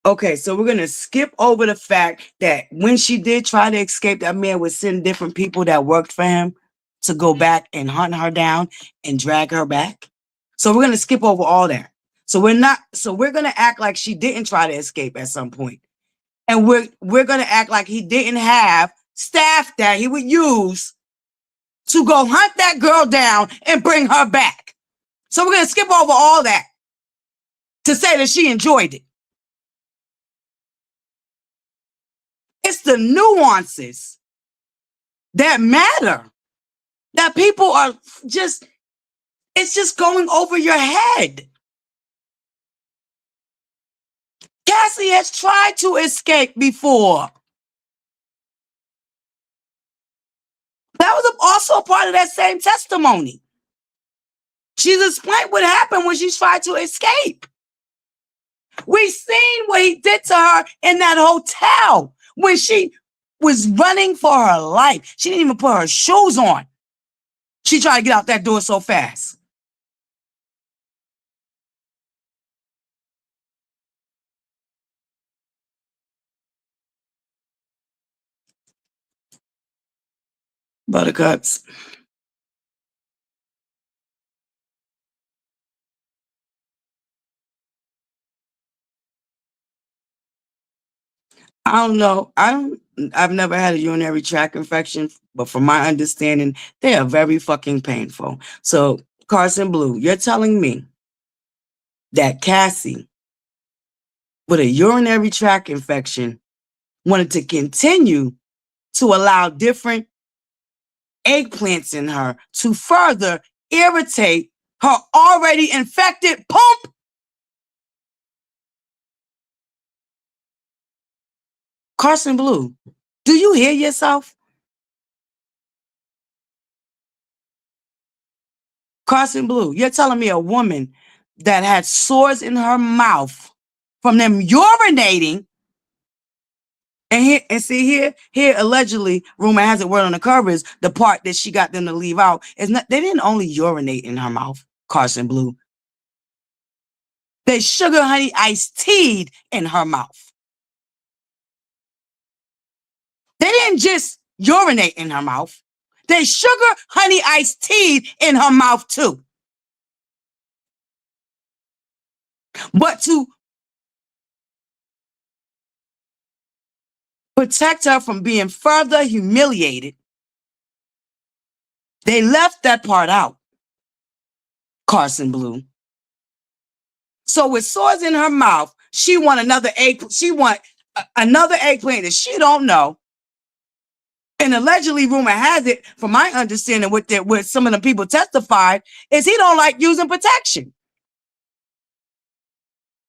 Okay, so we're going to skip over the fact that when she did try to escape, that man would send different people that worked for him to go back and hunt her down and drag her back. So we're going to skip over all that. So we're going to act like she didn't try to escape at some point. And we're going to act like he didn't have staff that he would use to go hunt that girl down and bring her back. So we're going to skip over all that to say that she enjoyed it. It's the nuances that matter, that people are just, it's just going over your head. Cassie has tried to escape before. That was also part of that same testimony. She's explained what happened when she tried to escape. We've seen what he did to her in that hotel when she was running for her life. She didn't even put her shoes on. She tried to get out that door so fast. ButterCups. I don't know. I've never had a urinary tract infection, but from my understanding, they are very fucking painful. So, Carson Blue, you're telling me that Cassie, with a urinary tract infection, wanted to continue to allow different eggplants in her to further irritate her already infected pump? Carson Blue, do you hear yourself? Carson Blue, you're telling me a woman that had sores in her mouth from them urinating, and here allegedly, rumor has it, word on the cover is the part that she got them to leave out is not. They didn't only urinate in her mouth, Carson Blue. They sugar honey iced tea'd in her mouth. They didn't just urinate in her mouth. They sugar honey iced tea'd in her mouth too. But to protect her from being further humiliated, they left that part out, Carson Blue. So with sores in her mouth, she want another egg. She want another eggplant that she don't know. And allegedly, rumor has it, from my understanding, what some of the people testified, is he don't like using protection.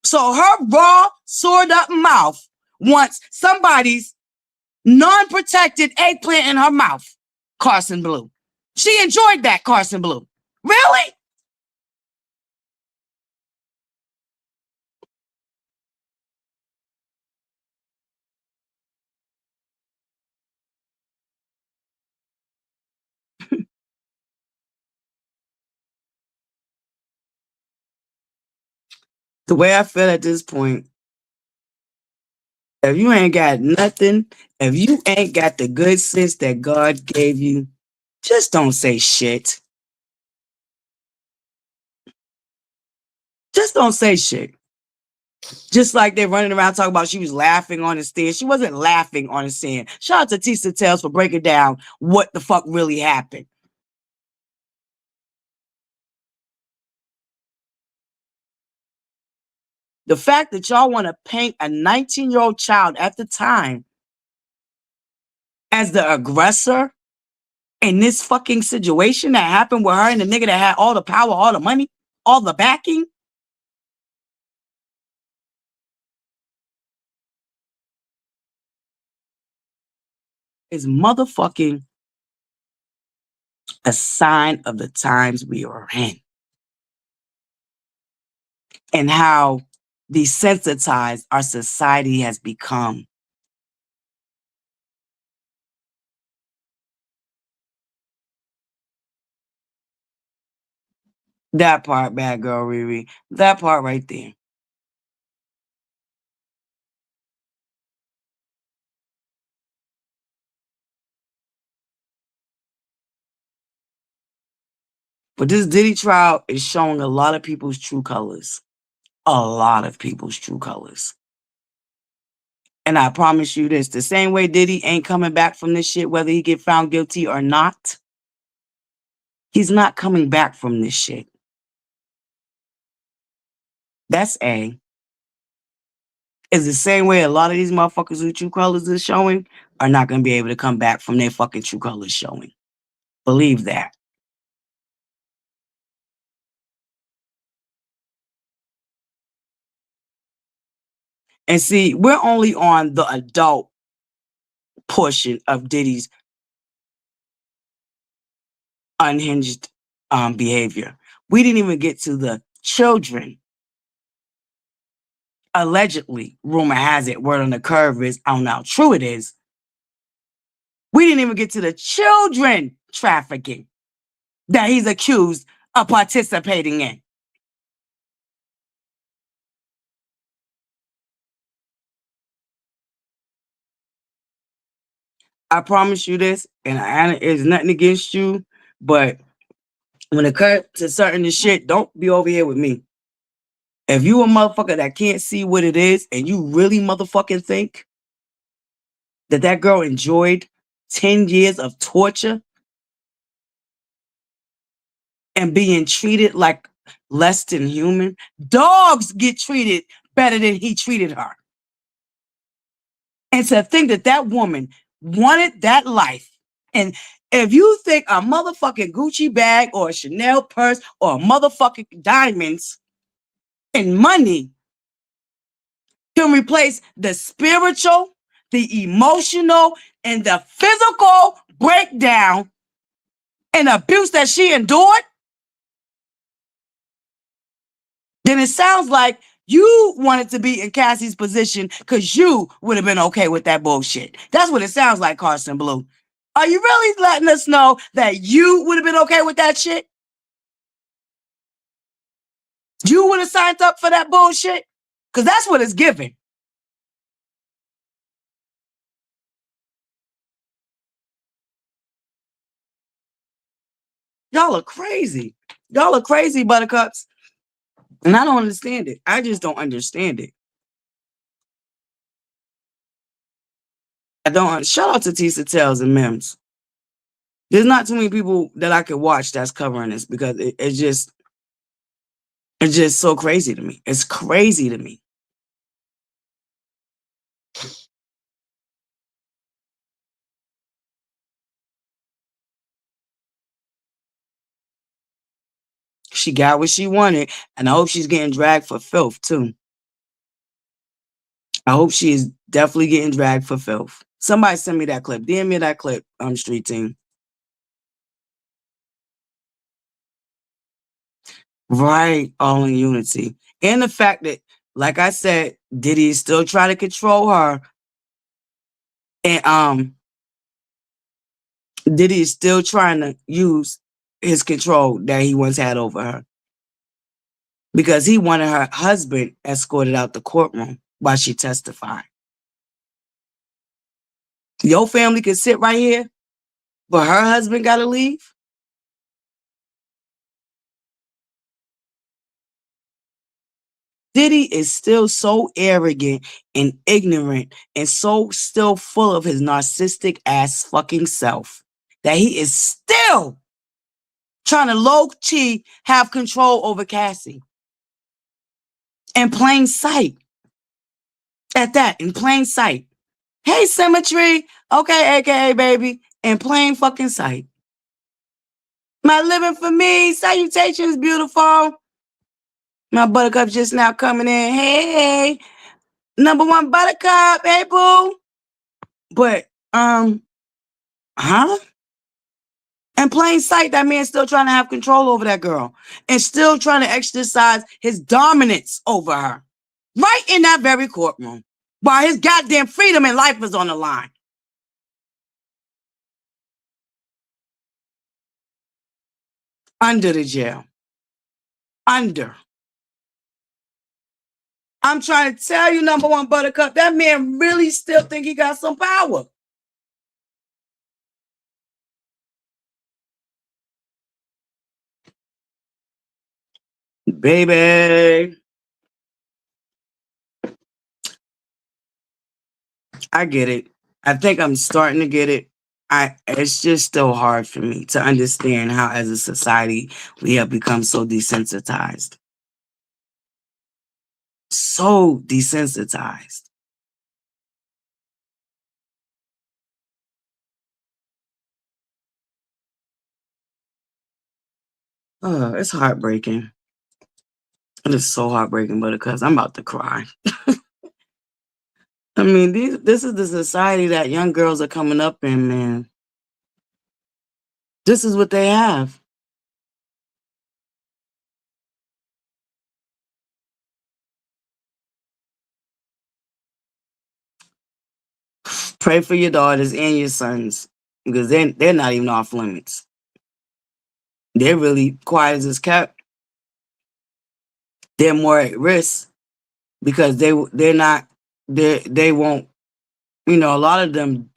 So her raw, sored up mouth wants somebody's non-protected eggplant in her mouth, Carson Blue. She enjoyed that, Carson Blue. Really? The way I feel at this point, if you ain't got nothing, if you ain't got the good sense that God gave you, just don't say shit. Just don't say shit. Just like they're running around talking about she was laughing on the stand. She wasn't laughing on the stand. Shout out to Tisa Tales for breaking down what the fuck really happened. The fact that y'all want to paint a 19-year-old child at the time as the aggressor in this fucking situation that happened with her and the nigga that had all the power, all the money, all the backing. Is motherfucking a sign of the times we are in and how desensitized our society has become. That part, bad girl Riri. That part right there. But this Diddy trial is showing a lot of people's true colors. A lot of people's true colors. And I promise you this, the same way Diddy ain't coming back from this shit, whether he get found guilty or not, he's not coming back from this shit. That's A. It's the same way a lot of these motherfuckers who true colors is showing are not going to be able to come back from their fucking true colors showing. Believe that. And see, we're only on the adult portion of Diddy's unhinged behavior. We didn't even get to the children. Allegedly, rumor has it, word on the curve is, I don't know how true it is. We didn't even get to the children trafficking that he's accused of participating in. I promise you this, and it's nothing against you, but when it comes to certain shit, don't be over here with me. If you a motherfucker that can't see what it is, and you really motherfucking think that girl enjoyed 10 years of torture and being treated like less than human, dogs get treated better than he treated her. And to think that woman wanted that life. And if you think a motherfucking Gucci bag or a Chanel purse or motherfucking diamonds and money can replace the spiritual, the emotional and the physical breakdown and abuse that she endured, then it sounds like you wanted to be in Cassie's position because you would have been okay with that bullshit. That's what it sounds like, Carson Blue. Are you really letting us know that you would have been okay with that shit? You would have signed up for that bullshit? Because that's what it's giving. Y'all are crazy. Y'all are crazy, buttercups. And I don't understand it. I just don't understand it. I don't. Shout out to Tisa Tells and Mims. There's not too many people that I could watch that's covering this because it's just so crazy to me. It's crazy to me. She got what she wanted, and I hope she's getting dragged for filth too. I hope she is definitely getting dragged for filth. Somebody send me that clip. DM me that clip, Street Team. Right, all in unity. And the fact that, like I said, Diddy is still trying to control her. And Diddy is still trying to use his control that he once had over her. Because he wanted her husband escorted out the courtroom while she testified. Your family can sit right here, but her husband got to leave? Diddy is still so arrogant and ignorant and so still full of his narcissistic ass fucking self that he is still trying to low-key have control over Cassie. In plain sight. At that, in plain sight. Hey, Symmetry. Okay, AKA baby. In plain fucking sight. My living for me. Salutations, beautiful. My buttercup just now coming in. Hey, number one buttercup. Hey, boo. But, huh? In plain sight, that man's still trying to have control over that girl and still trying to exercise his dominance over her. Right in that very courtroom. While his goddamn freedom and life is on the line. Under the jail. Under. I'm trying to tell you, number one buttercup, that man really still think he got some power. Baby. I get it. I think I'm starting to get it. It's just still hard for me to understand how as a society we have become so desensitized. So desensitized. It's heartbreaking. It is so heartbreaking, because I'm about to cry. I mean, this is the society that young girls are coming up in, man. This is what they have. Pray for your daughters and your sons because they're not even off limits. They're really quiet as kept. They're more at risk because they won't, a lot of them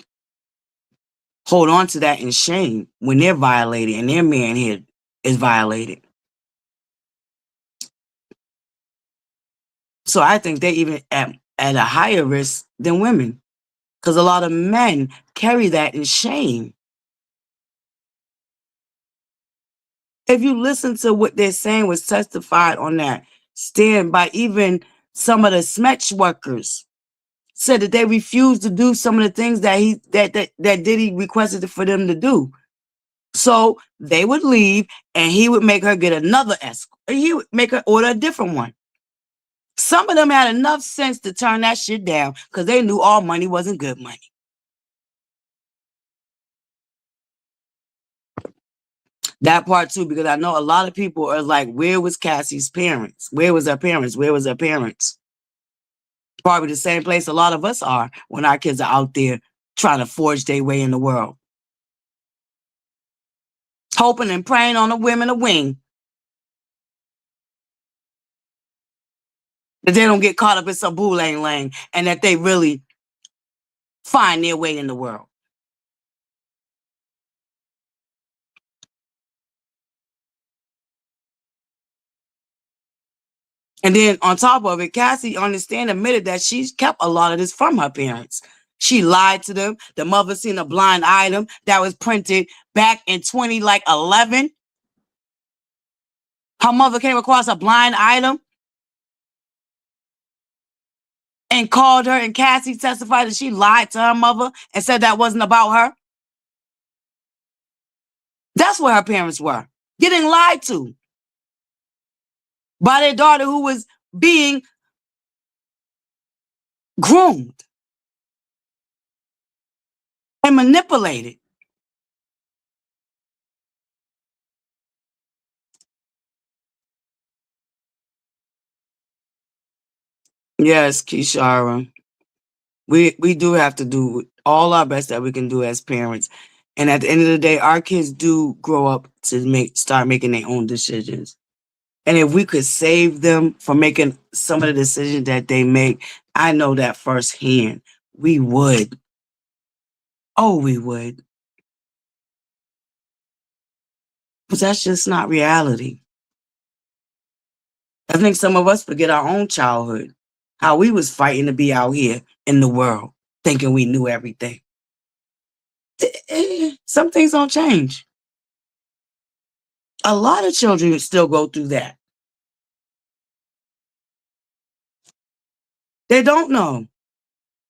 hold on to that in shame when they're violated and their manhood is violated. So I think they're even at a higher risk than women because a lot of men carry that in shame. If you listen to what they're saying was testified on that stand by even some of the SMETS workers, said that they refused to do some of the things that Diddy requested for them to do. So they would leave and he would make her get another escort. He would make her order a different one. Some of them had enough sense to turn that shit down because they knew all money wasn't good money. That part too, because I know a lot of people are like, where was Cassie's parents? Where was her parents? Where was her parents? Probably the same place a lot of us are when our kids are out there trying to forge their way in the world. Hoping and praying on the women to wing. That they don't get caught up in some boo-lang-lang and that they really find their way in the world. And then on top of it, Cassie admitted that she's kept a lot of this from her parents. She lied to them. The mother seen a blind item that was printed back in 2011. Her mother came across a blind item and called her, and Cassie testified that she lied to her mother and said that wasn't about her. That's where her parents were, getting lied to by their daughter who was being groomed and manipulated. Yes, Kishara. We do have to do all our best that we can do as parents. And at the end of the day, our kids do grow up to start making their own decisions. And if we could save them from making some of the decisions that they make, I know that firsthand. We would. Oh, we would. But that's just not reality. I think some of us forget our own childhood, how we was fighting to be out here in the world, thinking we knew everything. Some things don't change. A lot of children still go through that. They don't know.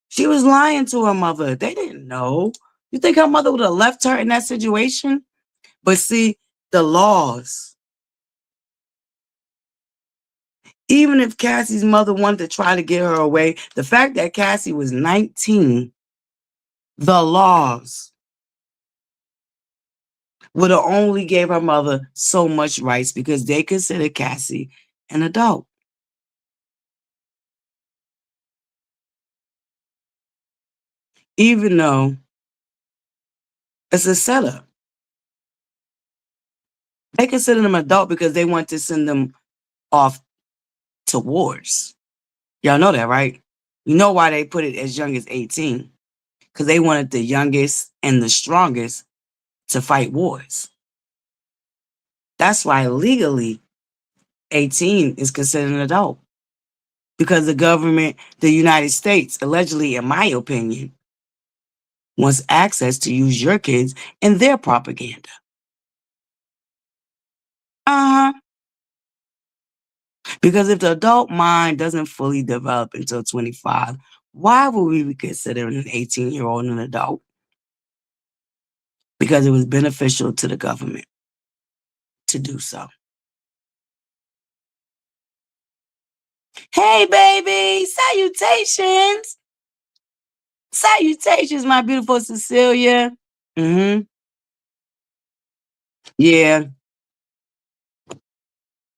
She was lying to her mother. They didn't know. You think her mother would have left her in that situation? But see, the laws. Even if Cassie's mother wanted to try to get her away, the fact that Cassie was 19, the laws would have only gave her mother so much rights because they considered Cassie an adult. Even though it's a setup. They consider them adult because they want to send them off to wars. Y'all know that, right? You know why they put it as young as 18? Because they wanted the youngest and the strongest to fight wars. That's why legally 18 is considered an adult. Because the government, the United States, allegedly, in my opinion, wants access to use your kids in their propaganda. Uh-huh. Because if the adult mind doesn't fully develop until 25, why would we be considering an 18-year-old an adult? Because it was beneficial to the government to do so. Hey, baby, salutations. Salutations, my beautiful Cecilia. Mm-hmm. Yeah.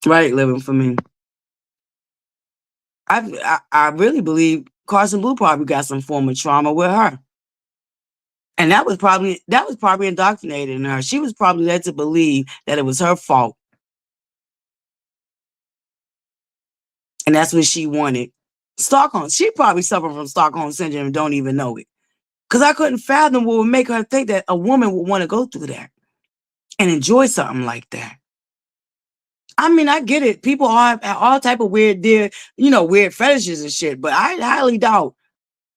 Right, living for me. I really believe Carson Blue probably got some form of trauma with her. And that was probably indoctrinated in her. She was probably led to believe that it was her fault. And that's what she wanted. Stockholm. She probably suffered from Stockholm syndrome and don't even know it. Because I couldn't fathom what would make her think that a woman would want to go through that and enjoy something like that. I mean, I get it. People have all type of weird fetishes and shit. But I highly doubt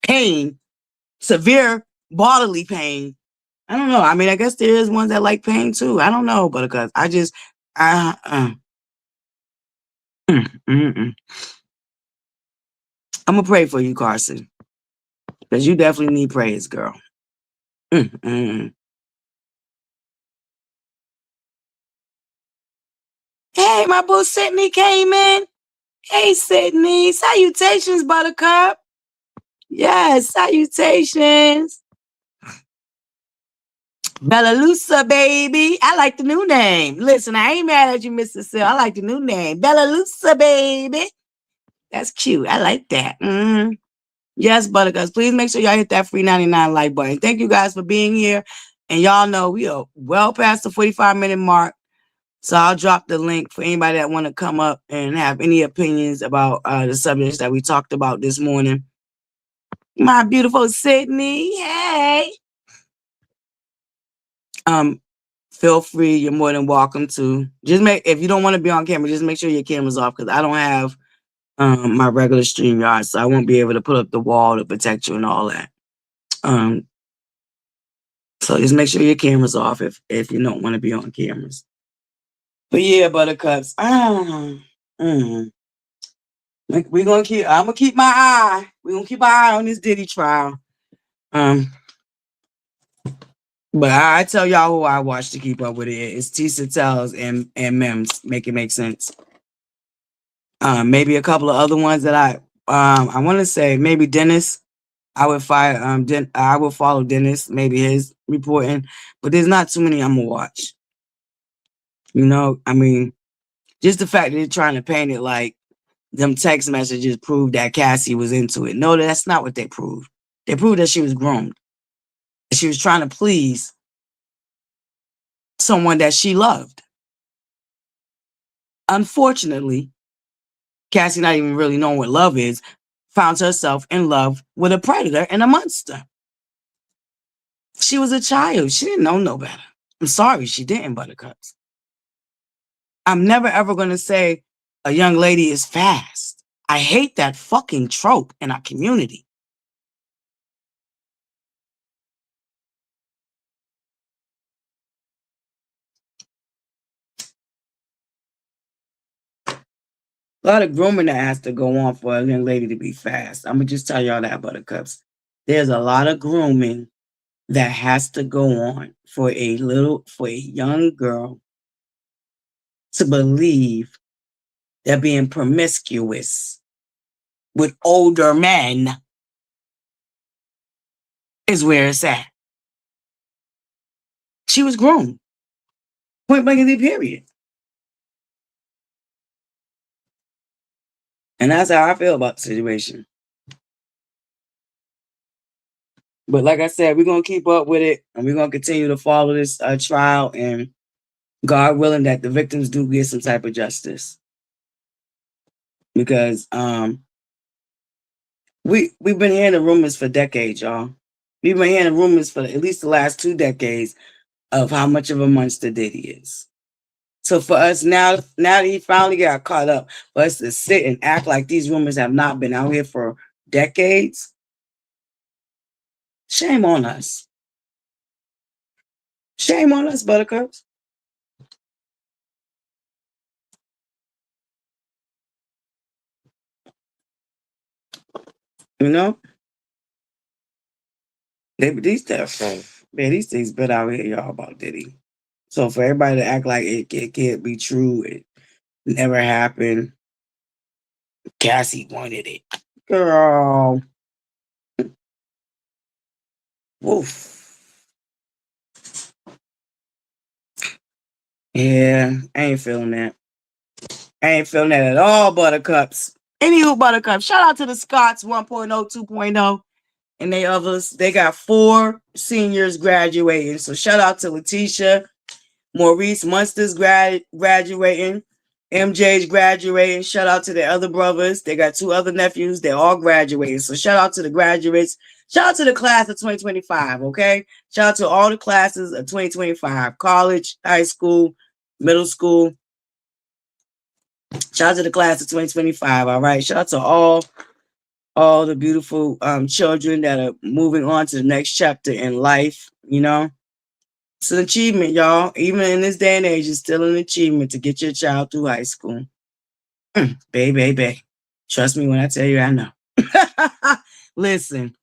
pain, severe bodily pain. I don't know. I mean, I guess there is ones that like pain too. I don't know, but because I just, I'm gonna pray for you, Carson, because you definitely need praise, girl. Hey, my boo Sydney came in. Hey, Sydney. Salutations, Buttercup. Yes, salutations. Bellalusa, baby. I like the new name. Listen, I ain't mad at you, Mr. Sil. I like the new name. Bellalusa, baby. That's cute. I like that. Yes, Buttercups. Please make sure y'all hit that free 99 like button. Thank you guys for being here. And y'all know we are well past the 45-minute mark. So I'll drop the link for anybody that want to come up and have any opinions about the subjects that we talked about this morning. My beautiful Sydney. Hey. Feel free. You're more than welcome to. If you don't want to be on camera, just make sure your camera's off because I don't have my regular StreamYard, so I won't be able to put up the wall to protect you and all that. So just make sure your camera's off if you don't want to be on cameras. But yeah, Buttercups. We're gonna keep. I'm gonna keep my eye. We're gonna keep our eye on this Diddy trial. But I tell y'all who I watch to keep up with it. It's Tisa Tells and Mims. Make it make sense. Maybe a couple of other ones that I want to say maybe Dennis. I would I will follow Dennis. Maybe his reporting, but there's not too many I'm gonna watch. You know, I mean, just the fact that they're trying to paint it like them text messages proved that Cassie was into it. No, that's not what they proved. They proved that she was groomed. She was trying to please someone that she loved. Unfortunately, Cassie, not even really knowing what love is, found herself in love with a predator and a monster. She was a child. She didn't know no better. I'm sorry, she didn't, Buttercups. I'm never ever going to say a young lady is fast. I hate that fucking trope in our community. A lot of grooming that has to go on for a young lady to be fast. I'm going to just tell y'all that, Buttercups. There's a lot of grooming that has to go on for a young girl to believe that being promiscuous with older men is where it's at. She was groomed. Point blank in the period. And that's how I feel about the situation. But like I said, we're going to keep up with it and we're going to continue to follow this trial, and God willing that the victims do get some type of justice. Because we've been hearing the rumors for decades, y'all. We've been hearing rumors for at least the last 2 decades of how much of a monster Diddy is. So for us now that he finally got caught up, for us to sit and act like these rumors have not been out here for decades, shame on us. Shame on us, Buttercups. You know? These things been out here, y'all, about Diddy. So for everybody to act like it can't be true, it never happened. Cassie wanted it. Girl. Woof. Yeah, I ain't feeling that. I ain't feeling that at all, Buttercups. Anywho, Buttercups, shout out to the Scots 1.0, 2.0, and they others. They got 4 seniors graduating. So shout out to Letitia, Maurice Munster's graduating. MJ's graduating. Shout out to their other brothers. They got 2 other nephews. They're all graduating. So shout out to the graduates. Shout out to the class of 2025, okay? Shout out to all the classes of 2025. College, high school, middle school. Shout out to the class of 2025, all right? Shout out to all the beautiful children that are moving on to the next chapter in life, you know? It's an achievement, y'all. Even in this day and age, it's still an achievement to get your child through high school. Baby. Trust me when I tell you I know. Listen.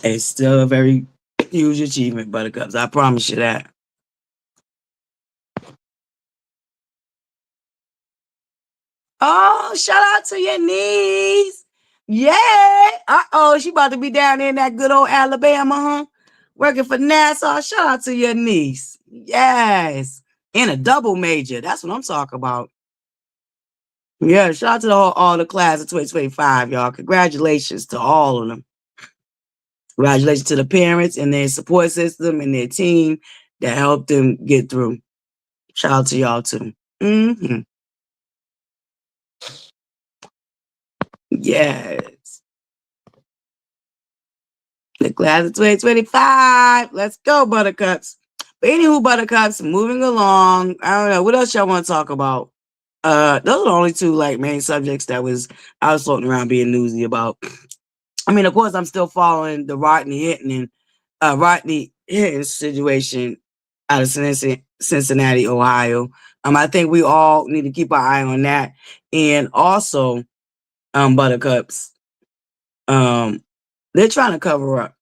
It's still a very huge achievement, Buttercups. I promise you that. Oh, shout out to your niece. Yeah. Uh-oh, she about to be down there in that good old Alabama, huh? Working for NASA. Shout out to your niece. Yes. In a double major. That's what I'm talking about. Yeah, shout out to all the class of 2025, y'all. Congratulations to all of them. Congratulations to the parents and their support system and their team that helped them get through. Shout out to y'all too. Mm-hmm. Yes. The class of 2025. Let's go, Buttercups. But anywho, Buttercups, moving along. I don't know. What else y'all want to talk about? Those are the only two like main subjects that I was floating around being newsy about. I mean, of course, I'm still following the Rodney Hinton situation out of Cincinnati, Ohio. I think we all need to keep our eye on that. And also, Buttercups, they're trying to cover up.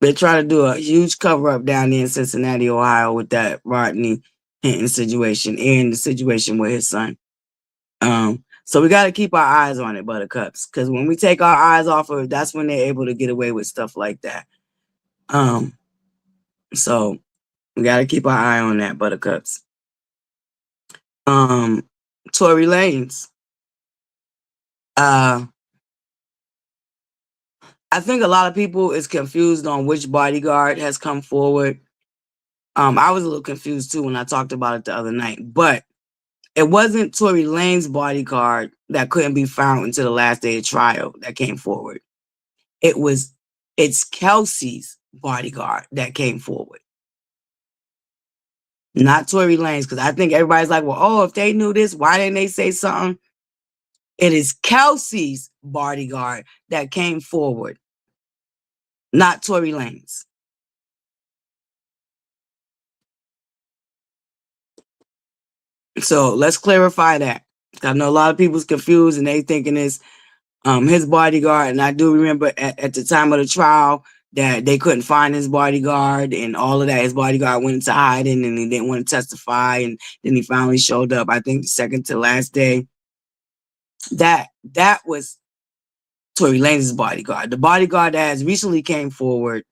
They're trying to do a huge cover up down there in Cincinnati, Ohio, with that Rodney Hinton situation and the situation with his son. So we got to keep our eyes on it, Buttercups, because when we take our eyes off of it, that's when they're able to get away with stuff like that. So we got to keep our eye on that, Buttercups. Tory Lanez. I think a lot of people is confused on which bodyguard has come forward. I was a little confused too when I talked about it the other night, but it wasn't Tory Lanez's bodyguard that couldn't be found until the last day of trial that came forward. It's Kelsey's bodyguard that came forward. Not Tory Lanez, because I think everybody's like, well, oh, if they knew this, why didn't they say something? It is Kelsey's bodyguard that came forward, not Tory Lanez. So let's clarify that. I know a lot of people's confused and they thinking it's his bodyguard. And I do remember at the time of the trial that they couldn't find his bodyguard and all of that. His bodyguard went into hiding and he didn't want to testify. And then he finally showed up, I think the second to last day. That was Tory Lanez's bodyguard. The bodyguard that has recently came forward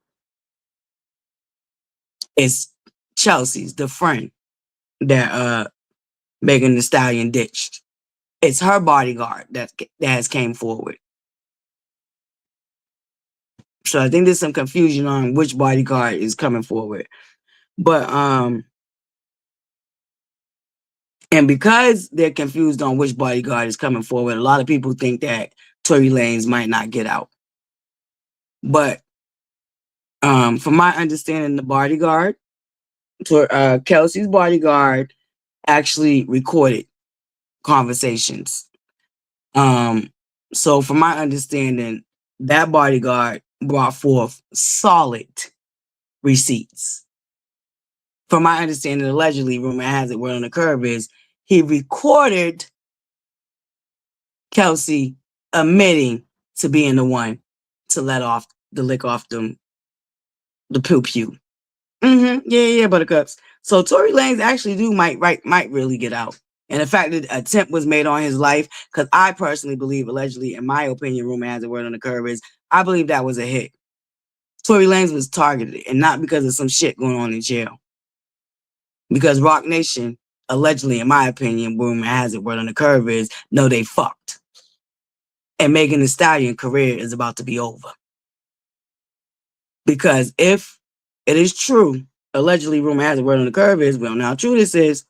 is Chelsea's, the friend that Megan Thee Stallion ditched. It's her bodyguard that has came forward. So I think there's some confusion on which bodyguard is coming forward. But and because they're confused on which bodyguard is coming forward, a lot of people think that Tory Lanez might not get out. But from my understanding, the bodyguard, Kelsey's bodyguard, actually recorded conversations. So from my understanding, that bodyguard brought forth solid receipts. From my understanding, allegedly, rumor has it, word on the curve is he recorded Kelsey admitting to being the one to lick off the pew pew. Yeah, Buttercups. So Tory Lanez actually might really get out. And the fact that an attempt was made on his life, because I personally believe, allegedly, in my opinion, rumor has it, word on the curve is, I believe that was a hit. Tory Lanez was targeted, and not because of some shit going on in jail. Because Rock Nation, allegedly, in my opinion, rumor has it, word on the curve is, no, they fucked. And Megan Thee Stallion career is about to be over. Because if it is true, allegedly, rumor has it, word on the curve is, we don't know how true this is,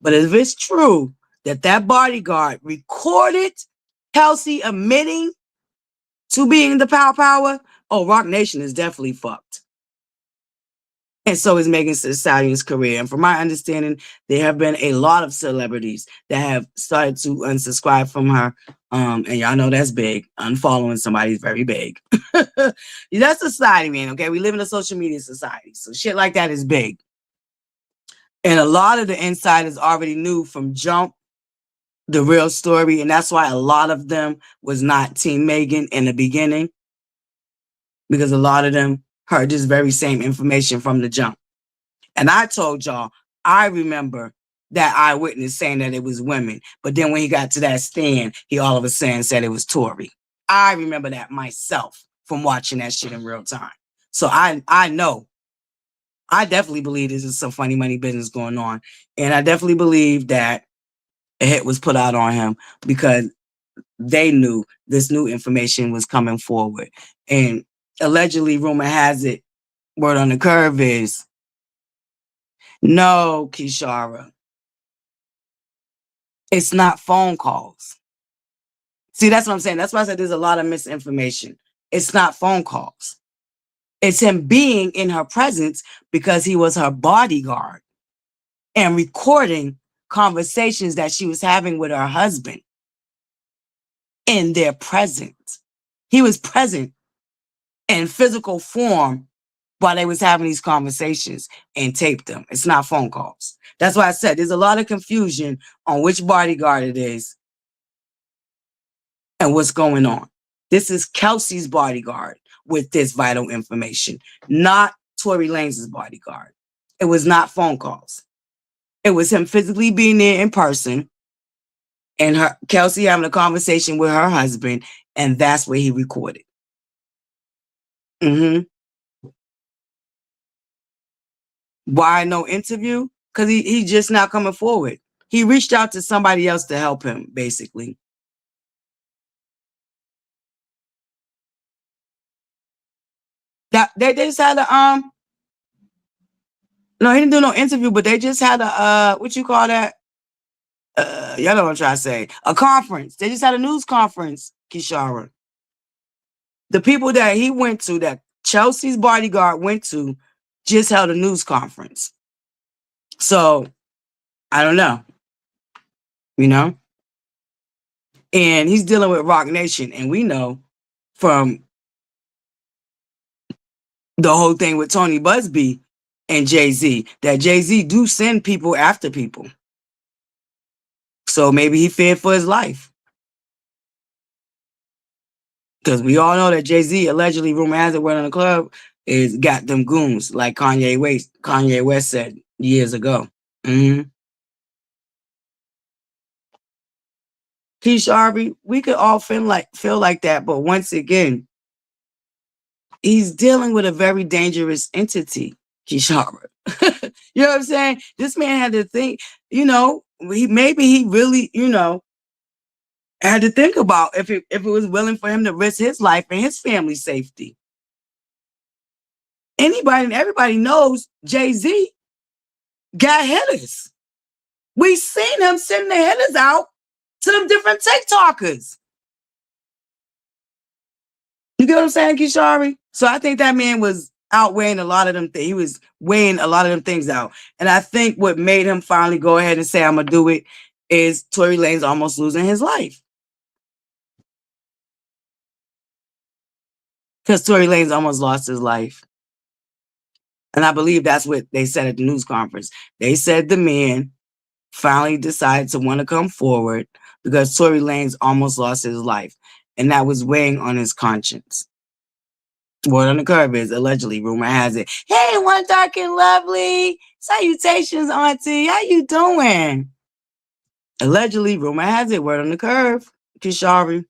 but if it's true that bodyguard recorded Kelsey admitting to being the power, oh, Rock Nation is definitely fucked. And so is Megan Thee Stallion's career. And from my understanding, there have been a lot of celebrities that have started to unsubscribe from her. And y'all know that's big. Unfollowing somebody is very big. That's society, man. Okay, we live in a social media society. So shit like that is big. And a lot of the insiders already knew from jump the real story. And that's why a lot of them was not Team Megan in the beginning. Because a lot of them heard this very same information from the jump. And I told y'all, I remember that eyewitness saying that it was women. But then when he got to that stand, he all of a sudden said it was Tory. I remember that myself from watching that shit in real time. So I know. I definitely believe this is some funny money business going on. And I definitely believe that a hit was put out on him because they knew this new information was coming forward. And allegedly, rumor has it, word on the curve is, no, Kishara, it's not phone calls. See, that's what I'm saying. That's why I said there's a lot of misinformation. It's not phone calls. It's him being in her presence because he was her bodyguard and recording conversations that she was having with her husband in their presence. He was present in physical form while they was having these conversations and taped them. It's not phone calls. That's why I said there's a lot of confusion on which bodyguard it is and what's going on. This is Kelsey's bodyguard with this vital information, not Tory Lanez's bodyguard. It was not phone calls. It was him physically being there in person and Kelsey having a conversation with her husband, and that's where he recorded. Why no interview? Because he just not coming forward. He reached out to somebody else to help him, basically. That they just had a no, he didn't do no interview, but they just had a what you call that? Y'all know what I'm trying to say. A conference. They just had a news conference, Kishara. The people that he went to, that Chelsea's bodyguard went to, just held a news conference. So I don't know. You know? And he's dealing with Rock Nation. And we know from the whole thing with Tony Busby and Jay-Z that Jay-Z do send people after people. So maybe he feared for his life. Because we all know that Jay-Z allegedly, rumor has it, went on the club, is got them goons, like Kanye West said years ago. Keisha Harvey, we could all feel like that, but once again, he's dealing with a very dangerous entity, Keisha Harvey. You know what I'm saying? This man had to think, he really, had to think about if it was willing for him to risk his life and his family's safety. Anybody and everybody knows Jay-Z got hitters. We seen him sending the hitters out to them different TikTokers. You get what I'm saying, Kishari? So I think that man was outweighing a lot of them things. He was weighing a lot of them things out. And I think what made him finally go ahead and say, I'm going to do it, is Tory Lanez almost losing his life. Because Tory Lanez almost lost his life. And I believe that's what they said at the news conference. They said the man finally decided to want to come forward because Tory Lanez almost lost his life. And that was weighing on his conscience. Word on the curve is, allegedly, rumor has it, hey, One Dark and Lovely, salutations, auntie, how you doing? Allegedly, rumor has it, word on the curve, Kishari.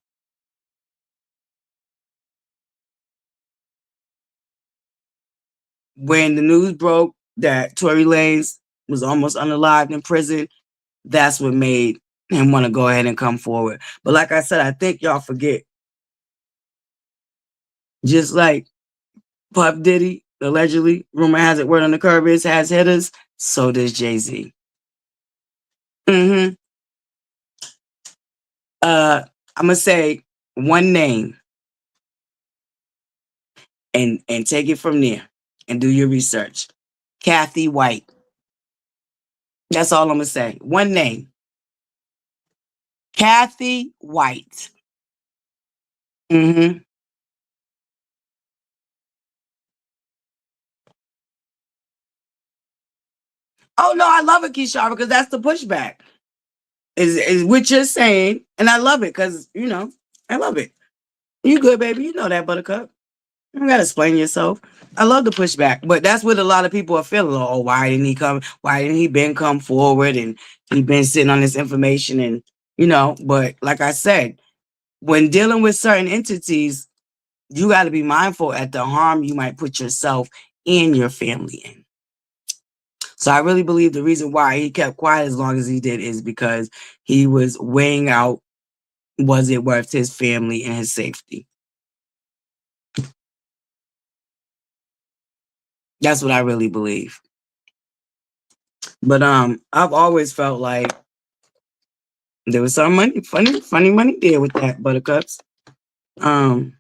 When the news broke that Tory Lanez was almost unalived in prison, that's what made him want to go ahead and come forward. But like I said, I think y'all forget. Just like Puff Diddy, allegedly, rumor has it, word on the curve is, has hitters, so does Jay-Z. I'm gonna say one name and take it from there and do your research. Kathy White. That's all I'm gonna say. One name. Kathy White. Oh no, I love it, Keisha, because that's the pushback. Is what you're saying, and I love it because I love it. You good, baby? You know that, Buttercup. You gotta explain yourself. I love the pushback, but that's what a lot of people are feeling. Oh, why didn't he come? Why didn't he been come forward? And he been sitting on this information, and But like I said, when dealing with certain entities, you got to be mindful at the harm you might put yourself and your family in. So I really believe the reason why he kept quiet as long as he did is because he was weighing out, was it worth his family and his safety? That's what I really believe. But I've always felt like there was some money, funny money there with that, Buttercups. And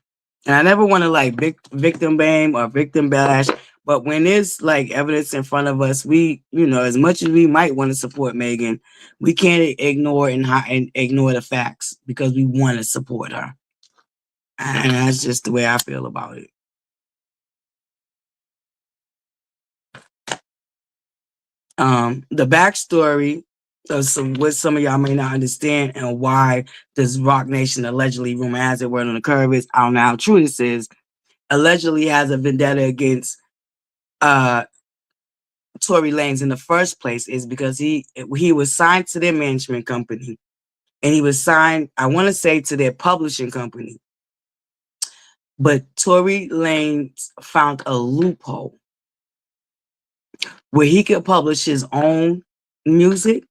I never want to like victim blame or victim bash, but when there's like evidence in front of us, we, as much as we might want to support Megan, we can't ignore and ignore the facts because we want to support her. And that's just the way I feel about it. The backstory of what some of y'all may not understand and why this Rock Nation allegedly, rumor has it, word on the curve is, I don't know how true this is, allegedly has a vendetta against Tory Lanez in the first place is because he was signed to their management company, and he was signed, I want to say, to their publishing company. But Tory Lanez found a loophole where he could publish his own music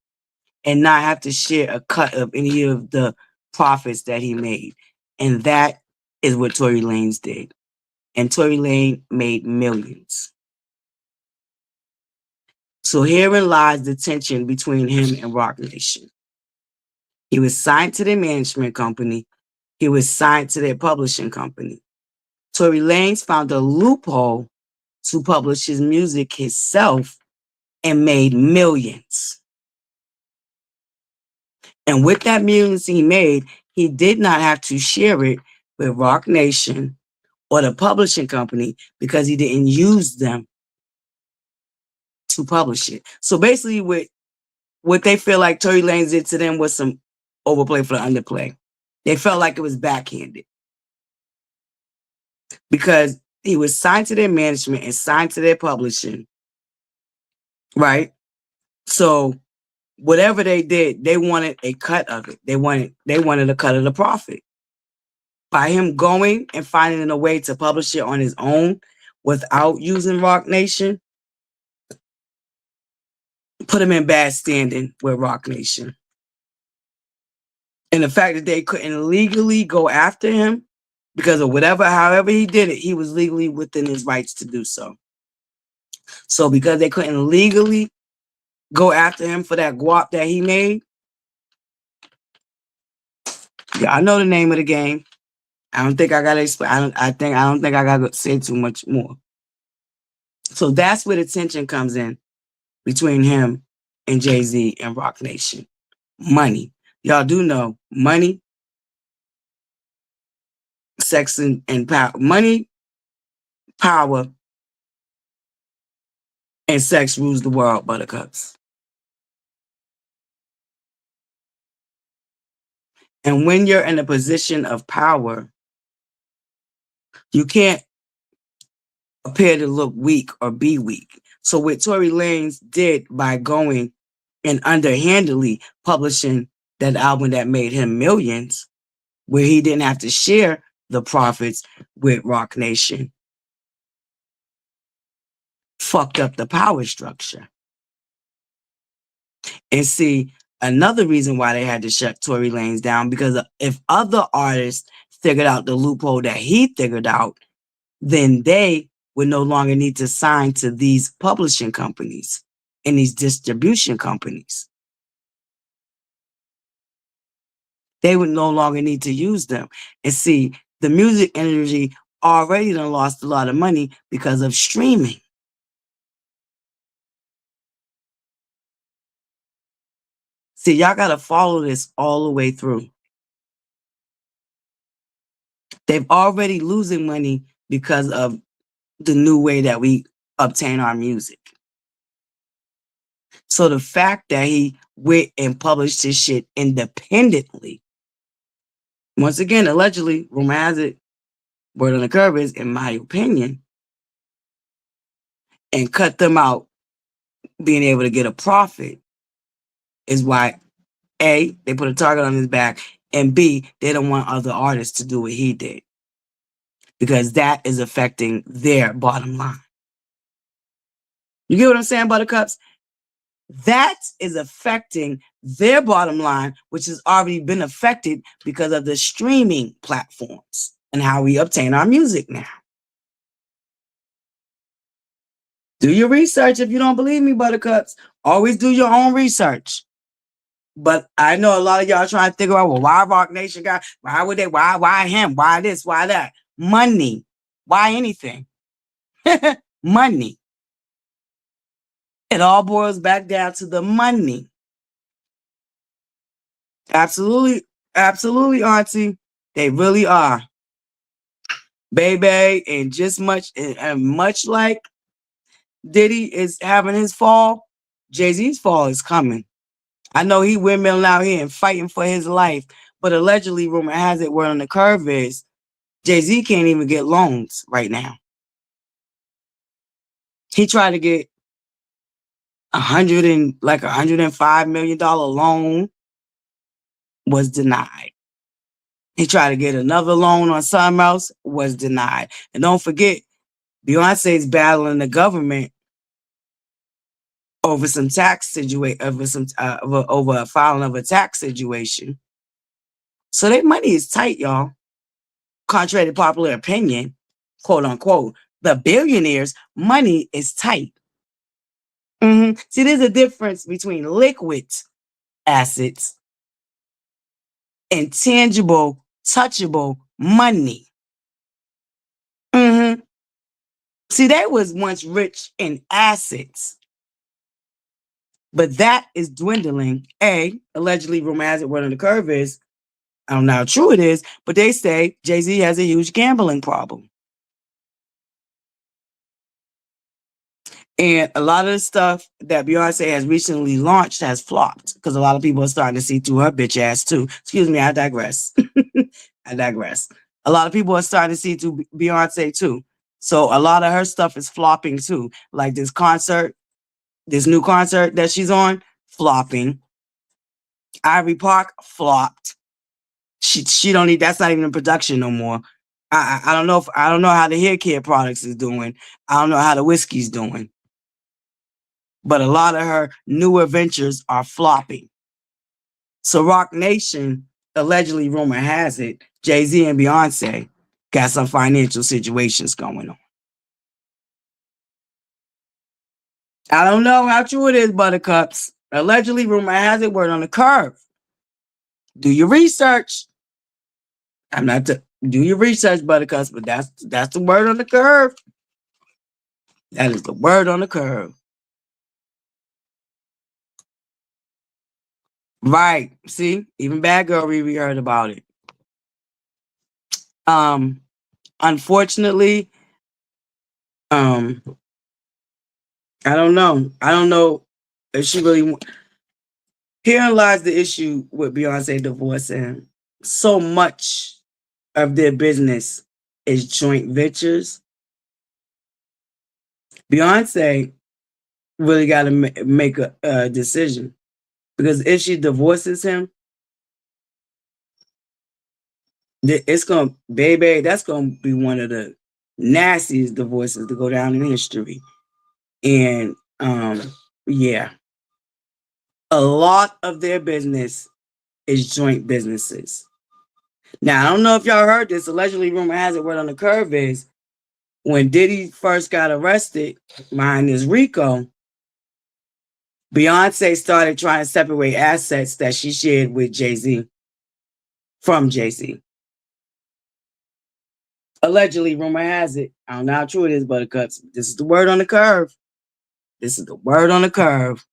and not have to share a cut of any of the profits that he made. And that is what Tory Lanez did. And Tory Lanez made millions. So herein lies the tension between him and Rock Nation. He was signed to their management company. He was signed to their publishing company. Tory Lanez found a loophole to publish his music himself and made millions. And with that millions he made, he did not have to share it with Rock Nation or the publishing company because he didn't use them to publish it. So basically what they feel like Tory Lanez did to them was some overplay for the underplay. They felt like it was backhanded because he was signed to their management and signed to their publishing, right? So whatever they did, they wanted a cut of it. They wanted a cut of the profit. By him going and finding a way to publish it on his own without using Rock Nation, put him in bad standing with Rock Nation. And the fact that they couldn't legally go after him because of however he did it, he was legally within his rights to do so. So because they couldn't legally go after him for that guap that he made, yeah, I know the name of the game. I don't think I gotta explain. I don't think I gotta say too much more. So that's where the tension comes in between him and Jay-Z and Rock Nation. Money. Y'all do know money, sex, and power. Money, power, and sex rules the world, Buttercups. And when you're in a position of power, you can't appear to look weak or be weak. So what Tory Lanez did by going and underhandedly publishing that album that made him millions, where he didn't have to share the profits with Rock Nation, fucked up the power structure. And see, another reason why they had to shut Tory Lanez down, because if other artists figured out the loophole that he figured out, then they would no longer need to sign to these publishing companies and these distribution companies. They would no longer need to use them. And see, the music industry already done lost a lot of money because of streaming. See, y'all got to follow this all the way through. They've already losing money because of the new way that we obtain our music. So the fact that he went and published his shit independently, once again, allegedly, rumor has it, Word on the curve is, in my opinion, and cut them out being able to get a profit is why A, they put a target on his back, and B, they don't want other artists to do what he did, because that is affecting their bottom line. You get what I'm saying, Buttercups? That is affecting their bottom line, which has already been affected because of the streaming platforms and how we obtain our music now. Do your research if you don't believe me, Buttercups. Always do your own research. But I know a lot of y'all trying to figure out, well, why Rock Nation got, why would they, why him, why this, why that? Money. Why anything? Money. It all boils back down to the money. Absolutely, absolutely, Auntie. They really are. Baby, and just much, and much like Diddy is having his fall, Jay-Z's fall is coming. I know he windmilling out here and fighting for his life, but allegedly, rumor has it, word on the curve is Jay-Z can't even get loans right now. He tried to get $105 million loan, was denied. He tried to get another loan on something else, was denied. And don't forget, Beyonce's battling the government over some tax situation, over a filing of a tax situation. So their money is tight, y'all. Contrary to popular opinion, quote unquote, the billionaires' money is tight. See, there's a difference between liquid assets and tangible, touchable money. See, they was once rich in assets, but that is dwindling. Allegedly, rumor has it, word on the curve is, I don't know how true it is, but they say Jay-Z has a huge gambling problem. And a lot of the stuff that Beyonce has recently launched has flopped because a lot of people are starting to see through her bitch ass too. Excuse me, I digress. I digress. A lot of people are starting to see through Beyonce too. So a lot of her stuff is flopping too. Like this new concert that she's on, flopping. Ivy Park flopped. She don't need, that's not even in production no more. I don't know how the hair care products is doing. I don't know how the whiskey's doing. But a lot of her newer ventures are flopping. So Rock Nation, allegedly, rumor has it, Jay-Z and Beyonce got some financial situations going on. I don't know how true it is, Buttercups. Allegedly, rumor has it, word on the curve. Do your research. Do your research, Buttercups, but that's the word on the curve. That is the word on the curve. Right. See, even Bad Girl Riri heard about it. Unfortunately, I don't know. I don't know if she really. Herein lies the issue with Beyonce divorcing. So much of their business is joint ventures. Beyonce really got to make a decision, because if she divorces him, it's gonna, baby, that's gonna be one of the nastiest divorces to go down in history. And yeah, a lot of their business is joint businesses. Now, I don't know if y'all heard this. Allegedly, rumor has it, word on the curve is, when Diddy first got arrested behind this RICO, Beyonce started trying to separate assets that she shared with Jay-Z from Jay-Z. Allegedly, rumor has it. I don't know how true it is, Buttercups. This is the word on the curve. This is the word on the curve.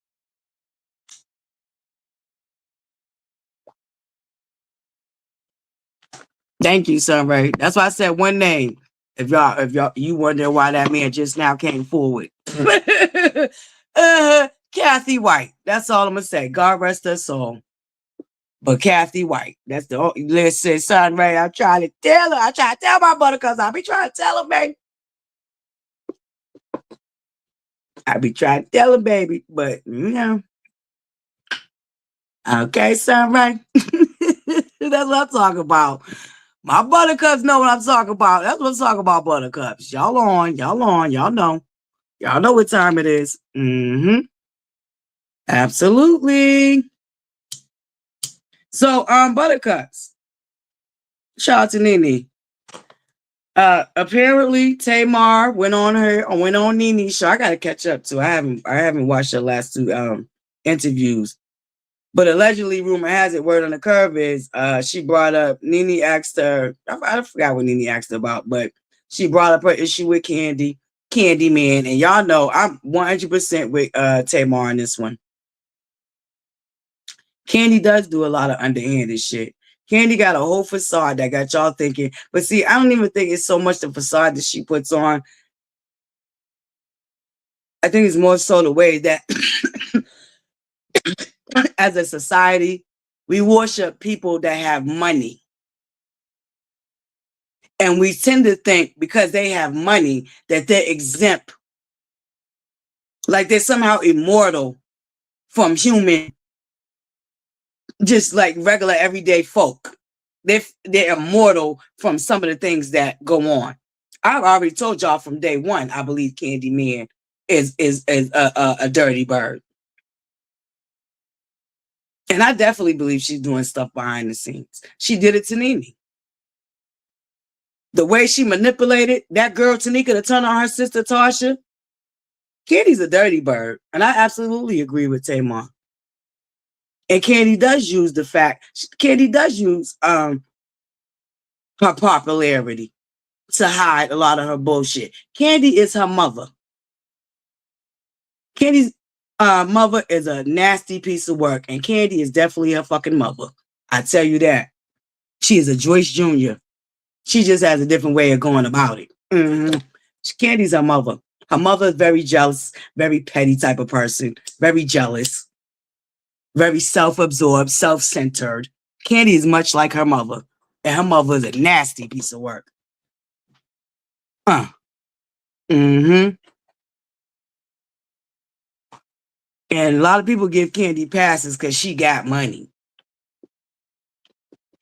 Thank you, Sunray. That's why I said one name. If y'all you wonder why that man just now came forward. Kathy White. That's all I'm gonna say. God rest her soul. But Kathy White, that's the only, listen, son, Ray, I'm trying to tell her. I try to tell my buttercups. I be trying to tell her, baby. I be trying to tell her, baby. But, okay, son, Ray. That's what I'm talking about. My buttercups know what I'm talking about. That's what I'm talking about, buttercups. Y'all on, y'all know. Y'all know what time it is. Absolutely. So, buttercups. Shout out to Nene. Apparently Tamar went on Nene's show. I gotta catch up too. I haven't watched her last two interviews. But allegedly, rumor has it, word on the curve is she brought up Nene asked her, I forgot what Nene asked her about, but she brought up her issue with Candyman, and y'all know I'm 100% with Tamar on this one. Candy does do a lot of underhanded shit. Candy got a whole facade that got y'all thinking. But see, I don't even think it's so much the facade that she puts on. I think it's more so the way that as a society, we worship people that have money. And we tend to think because they have money that they're exempt. Like they're somehow immortal from human, just like regular everyday folk. They're immortal from some of the things that go on. I've already told y'all from day one, I believe Candyman is a dirty bird. And I definitely believe she's doing stuff behind the scenes. She did it to Nene. The way she manipulated that girl Tanika to turn on her sister Tasha. Candy's a dirty bird. And I absolutely agree with Tamar. And Candy does use her popularity to hide a lot of her bullshit. Candy is her mother. Candy's mother is a nasty piece of work, and Candy is definitely her fucking mother. I tell you that. She is a Joyce Jr. She just has a different way of going about it. Candy's her mother. Her mother is very jealous, very petty type of person, very jealous, very self-absorbed, self-centered. Candy is much like her mother, and her mother is a nasty piece of work. And a lot of people give Candy passes because she got money.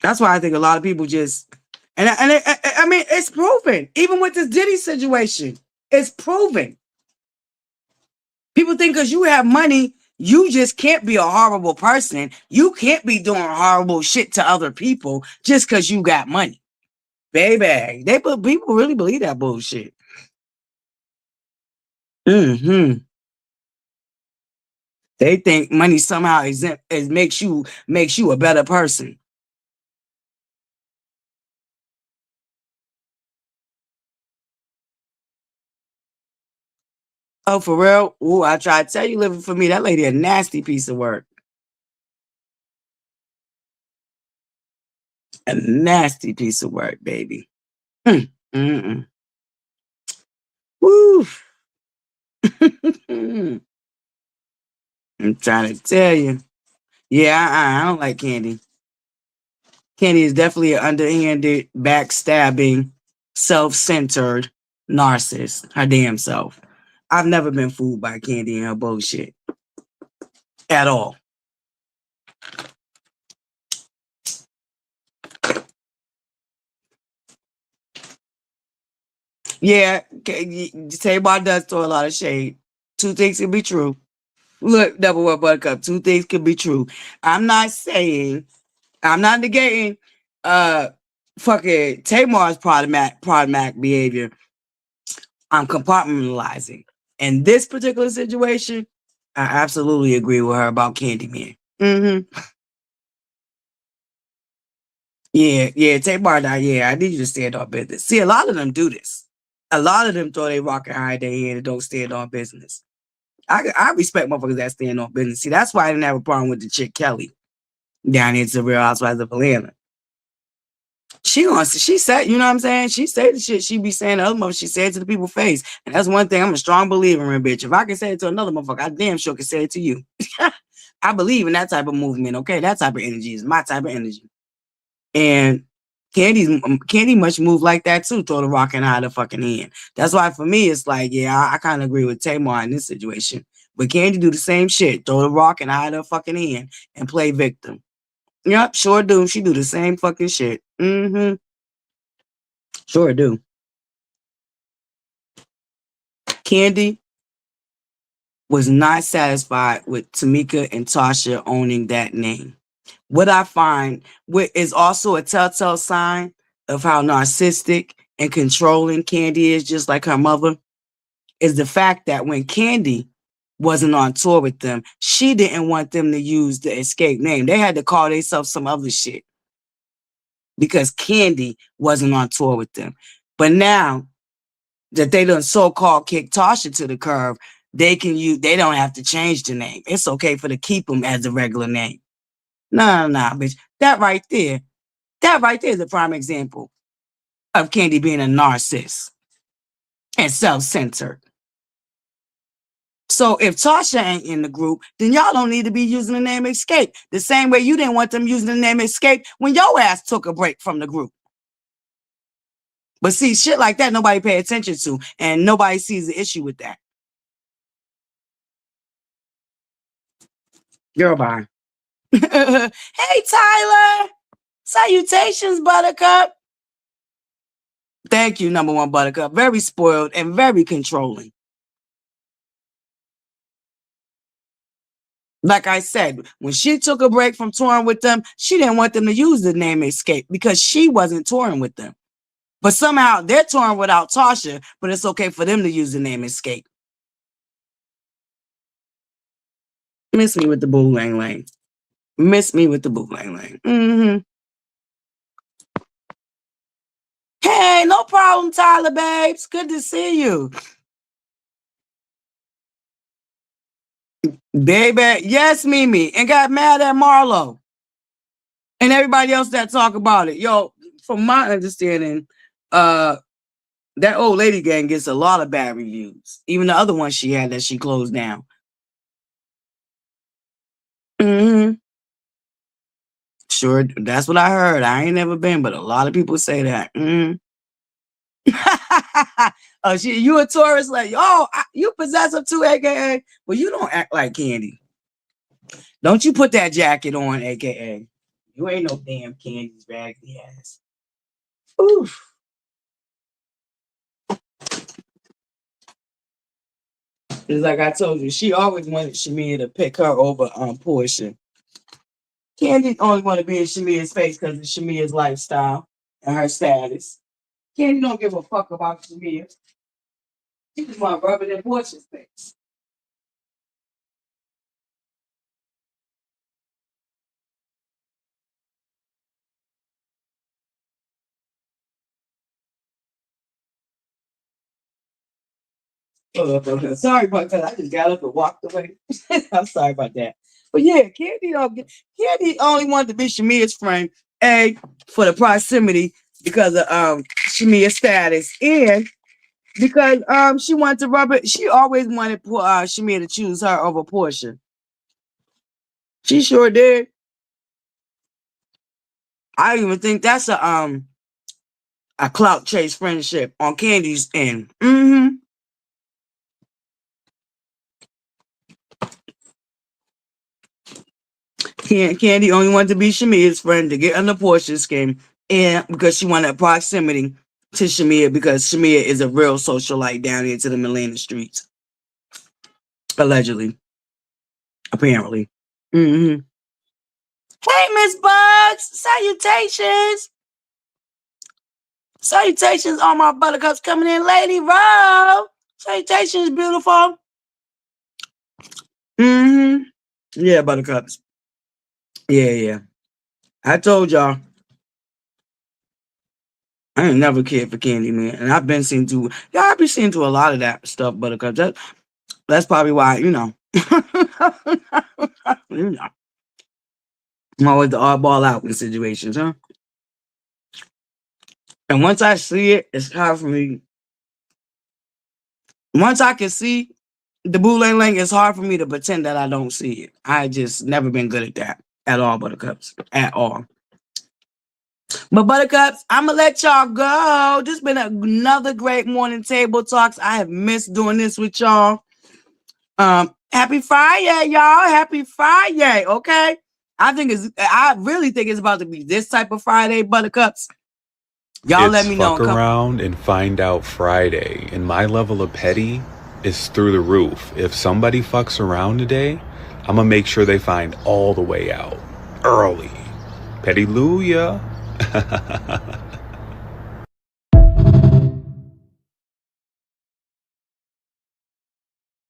That's why I think a lot of people just, I mean, it's proven. Even with this Diddy situation, it's proven. People think because you have money, you just can't be a horrible person. You can't be doing horrible shit to other people just because you got money. Baby, people really believe that bullshit. They think money somehow makes you a better person. Oh, for real? Ooh, I try to tell you, living for me, that lady a nasty piece of work. A nasty piece of work, baby. Woo. I'm trying to tell you. Yeah, I don't like Candy. Candy is definitely an underhanded, backstabbing, self-centered narcissist. Her damn self. I've never been fooled by Candy and her bullshit. At all. Yeah, Tamar does throw a lot of shade. Two things can be true. Look, double one buttercup. Two things can be true. I'm not negating fucking Tamar's problematic behavior. I'm compartmentalizing. In this particular situation, I absolutely agree with her about Candyman. Yeah, Tamar, yeah, I need you to stand on business. See, a lot of them do this. A lot of them throw their rock and hide their head and don't stand on business. I respect motherfuckers that stand on business. See, that's why I didn't have a problem with the chick Kelly down here to the Real Housewives of Atlanta. She said, you know what I'm saying? She said the shit she be saying to other motherfuckers, she said to the people's face. And that's one thing I'm a strong believer in, bitch. If I can say it to another motherfucker, I damn sure can say it to you. I believe in that type of movement. Okay, that type of energy is my type of energy. And Candy much move like that too. Throw the rock and hide the fucking hand. That's why for me it's like, yeah, I kind of agree with Tamar in this situation. But Candy do the same shit. Throw the rock and hide her fucking hand and play victim. Yep, sure do. She do the same fucking shit. Mm-hmm. Sure do. Candy was not satisfied with Tamika and Tasha owning that name. What I find is also a telltale sign of how narcissistic and controlling Candy is, just like her mother, is the fact that when Candy wasn't on tour with them, she didn't want them to use the Escape name. They had to call themselves some other shit because Candy wasn't on tour with them. But now that they done so-called kick Tasha to the curb, they don't have to change the name. It's okay for to keep them as a regular name. No, bitch. That right there is a prime example of Candy being a narcissist and self-centered. So if Tasha ain't in the group, then y'all don't need to be using the name Escape. The same way you didn't want them using the name Escape when your ass took a break from the group. But see, shit like that, nobody pay attention to, and nobody sees the issue with that. Girl, bye. Hey, Tyler. Salutations, Buttercup. Thank you, number one Buttercup. Very spoiled and very controlling. Like I said, when she took a break from touring with them, she didn't want them to use the name Escape because she wasn't touring with them. But somehow they're touring without Tasha, but it's okay for them to use the name Escape. Miss me with the boo lang lang. Miss me with the boo lang lang. Mm-hmm. Hey, no problem, Tyler, babes. Good to see you. Baby, yes, Mimi. And got mad at Marlo. And everybody else that talk about it. Yo, from my understanding, that old lady gang gets a lot of bad reviews. Even the other one she had that she closed down. Mm-hmm. Sure, that's what I heard. I ain't never been, but a lot of people say that. Mm-hmm. Oh, you a tourist? Like, you possessive too, aka. Well, you don't act like Candy. Don't you put that jacket on, aka. You ain't no damn Candy's raggedy ass. Oof. It's like I told you, she always wanted Shamia to pick her over Portia. Candy only want to be in Shamia's face because of Shamia's lifestyle and her status. Candy don't give a fuck about Shamia. She just want to rub it in Portia's face. Sorry about that. I just got up and walked away. I'm sorry about that. But yeah, Candy only wanted to be Shamia's friend. A, for the proximity because of Shamia's status, and because she wanted to rub it. She always wanted Shamia to choose her over Portia. She sure did. I even think that's a clout chase friendship on Candy's end. Mm-hmm. Candy only wanted to be Shamia's friend to get under Portia's skin, and because she wanted proximity to Shamia, because Shamia is a real socialite down here to the Millennium streets. Allegedly. Apparently. Mm-hmm. Hey, Miss Bugs! Salutations! Salutations on my buttercups coming in, Lady Rob! Salutations, beautiful! Mm-hmm. Yeah, buttercups. Yeah. I told y'all, I ain't never cared for Candy, man. And I've been seen to, I've been seen to a lot of that stuff, buttercups. That's probably why, you know. You know. I'm always the oddball out in situations, huh? And once I see it, it's hard for me. Once I can see The booling link is hard for me to pretend that I don't see it. I just never been good at that at all, buttercups. At all. But buttercups, I'm gonna let y'all go. This has been another great morning table talks. I have missed doing this with y'all. Happy Friday, y'all. Happy Friday. Okay. I really think it's about to be this type of Friday, buttercups. Y'all It's let me know. fuck around and find out Friday, and my level of petty is through the roof. If somebody fucks around today, I'm gonna make sure they find all the way out early. Petty-luya.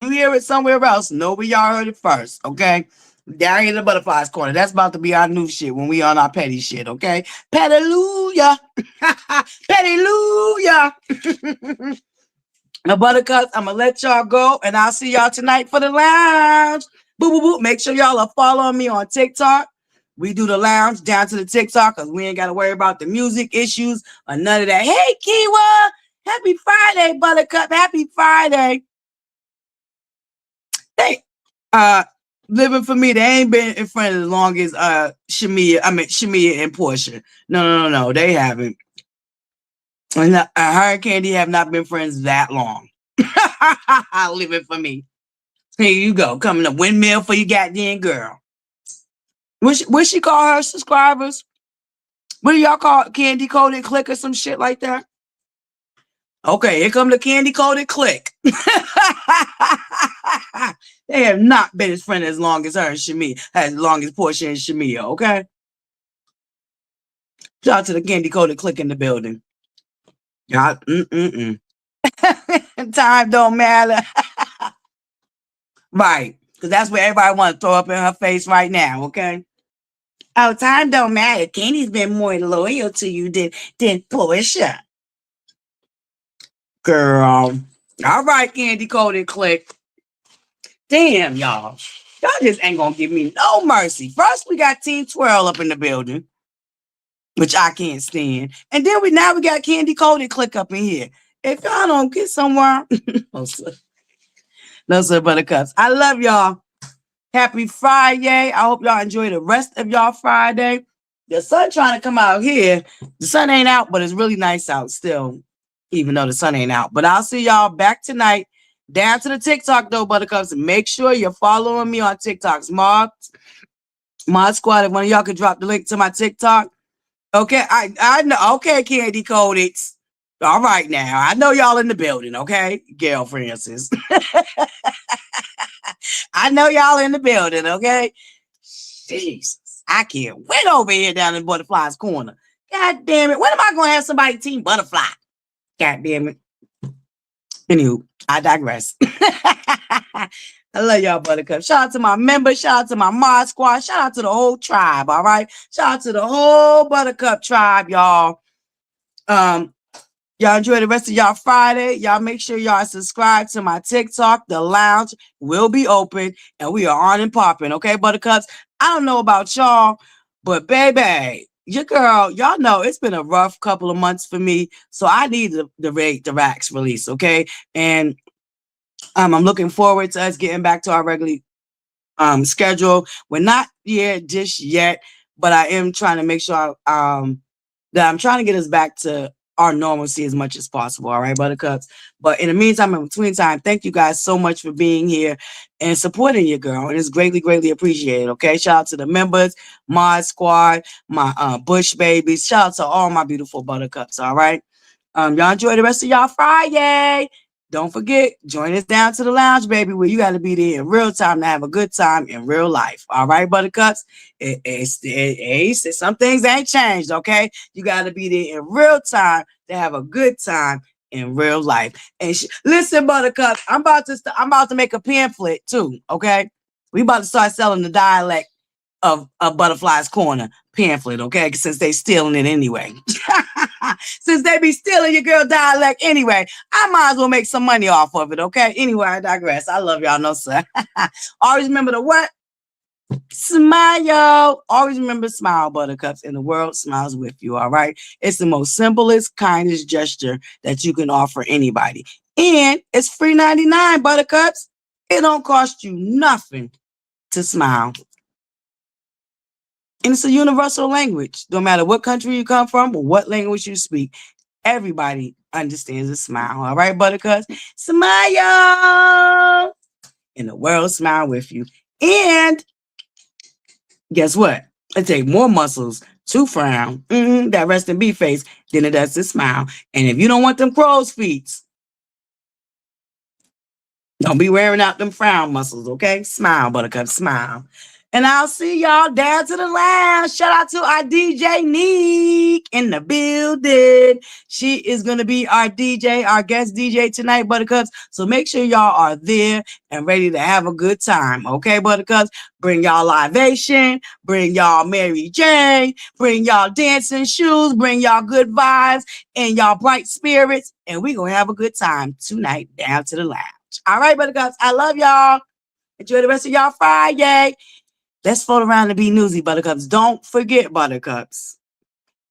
You hear it somewhere else. Nobody y'all heard it first, okay? Down in the butterflies corner. That's about to be our new shit when we on our petty shit, okay? Petty-luya. Petty-luya. Now, buttercups, I'm gonna let y'all go, and I'll see y'all tonight for the lounge. Boo, boo, boo. Make sure y'all are following me on TikTok. We do the lounge down to the TikTok because we ain't got to worry about the music issues or none of that. Hey, Kiwa. Happy Friday, buttercup. Happy Friday. They living for me, they ain't been in front as long as Shamia and Portia. No. They haven't. And her and Candy have not been friends that long. Living for me. Here you go. Coming to windmill for your goddamn girl. What she call her subscribers? What do y'all call it? Candy Coated Click or some shit like that? Okay, here come the Candy Coated Click. They have not been his friend as long as her and Shamia, as long as Portia and Shamia, okay? Shout out to the Candy Coated Click in the building. Y'all, Time don't matter. Right, because that's what everybody wants to throw up in her face right now, okay? Oh, time don't matter. Candy's been more loyal to you than Portia. Girl. All right, Candy Coated Click. Damn, y'all. Y'all just ain't gonna give me no mercy. First, we got Team Twirl up in the building, which I can't stand. And then we got Candy Coated Click up in here. If y'all don't get somewhere, no, sir, buttercups. I love y'all. Happy Friday. I hope y'all enjoy the rest of y'all Friday. The sun trying to come out here. The sun ain't out, but it's really nice out still, even though the sun ain't out. But I'll see y'all back tonight. Down to the TikTok, though, buttercups. Make sure you're following me on TikToks. Mod Squad, if one of y'all could drop the link to my TikTok. Okay, I know. Okay, Candy Coated. All right, now. I know y'all in the building, okay? Gail Francis. I know y'all in the building, okay? Jesus, I can't wait over here down in Butterfly's corner. God damn it. When am I going to have somebody team Butterfly? God damn it. Anywho, I digress. I love y'all, buttercup. Shout out to my members. Shout out to my mod squad. Shout out to the whole tribe, all right? Shout out to the whole buttercup tribe, y'all. Y'all enjoy the rest of y'all Friday. Y'all make sure y'all subscribe to my TikTok. The lounge will be open, and we are on and popping, okay, buttercups? I don't know about y'all, but baby, your girl, y'all know it's been a rough couple of months for me, so I need the racks release, okay? And I'm looking forward to us getting back to our regular schedule. We're not here just yet, but I am trying to make sure that I'm trying to get us back to our normalcy as much as possible. All right, buttercups. But in the meantime, in between time, thank you guys so much for being here and supporting your girl. And it's greatly, greatly appreciated. Okay. Shout out to the members, Mod Squad, my Bush babies. Shout out to all my beautiful buttercups. All right. Y'all enjoy the rest of y'all Friday. Don't forget, join us down to the lounge, baby, where you got to be there in real time to have a good time in real life. All right, buttercups? Some things ain't changed, okay? You got to be there in real time to have a good time in real life. And listen, buttercups, I'm about to make a pamphlet too, okay? We about to start selling the dialect of Butterfly's Corner pamphlet, okay? Since they stealing it anyway. Since they be stealing your girl dialect anyway, I might as well make some money off of it, okay? Anyway, I digress. I love y'all, no sir. Always remember to what? Smile. Always remember smile, buttercups, and the world smiles with you, all right? It's the most simplest, kindest gesture that you can offer anybody. And it's free 99, buttercups. It don't cost you nothing to smile. And it's a universal language. No matter what country you come from or what language you speak, everybody understands a smile. All right, buttercups? Smile! And the world smile with you. And guess what? It takes more muscles to frown, that rest and be face, than it does to smile. And if you don't want them crow's feet, don't be wearing out them frown muscles, okay? Smile, buttercup, smile. And I'll see y'all down to the lounge. Shout out to our DJ Neek in the building. She is going to be our DJ, our guest DJ tonight, buttercups. So make sure y'all are there and ready to have a good time, okay, buttercups? Bring y'all libation, bring y'all Mary Jane, bring y'all dancing shoes, bring y'all good vibes and y'all bright spirits, and we're going to have a good time tonight down to the lounge. All right, buttercups, I love y'all. Enjoy the rest of y'all Friday. Let's float around and be newsy, buttercups. Don't forget, buttercups,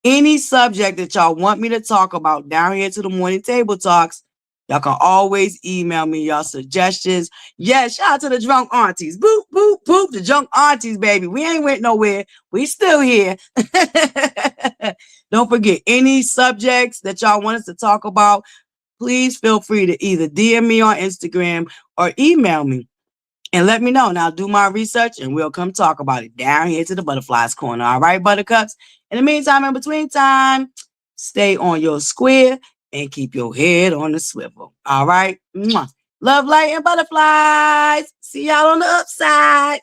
any subject that y'all want me to talk about down here to the morning table talks, y'all can always email me y'all suggestions. Yes, shout out to the drunk aunties. Boop, boop, boop. The drunk aunties, baby. We ain't went nowhere. We still here. Don't forget, any subjects that y'all want us to talk about, please feel free to either DM me on Instagram or email me. And let me know, and I'll do my research, and we'll come talk about it down here to the Butterflies Corner. All right, buttercups? In the meantime, in between time, stay on your square and keep your head on the swivel. All right? Mwah. Love, light, and butterflies. See y'all on the upside.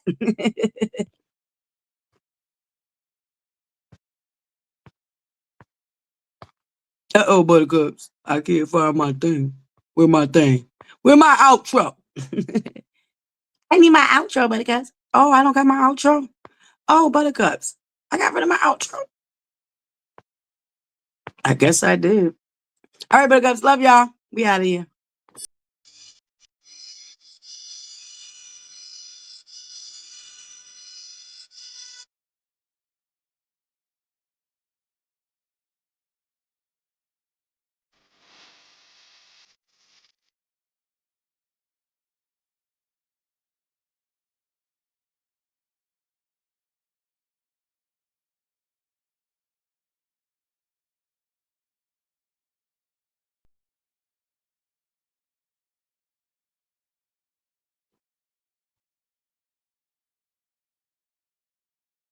Uh-oh, buttercups. I can't find my thing. Where my thing? Where my outro? I need my outro, buttercups. Oh, I don't got my outro. Oh, buttercups. I got rid of my outro. I guess I did. All right, buttercups. Love y'all. We out of here.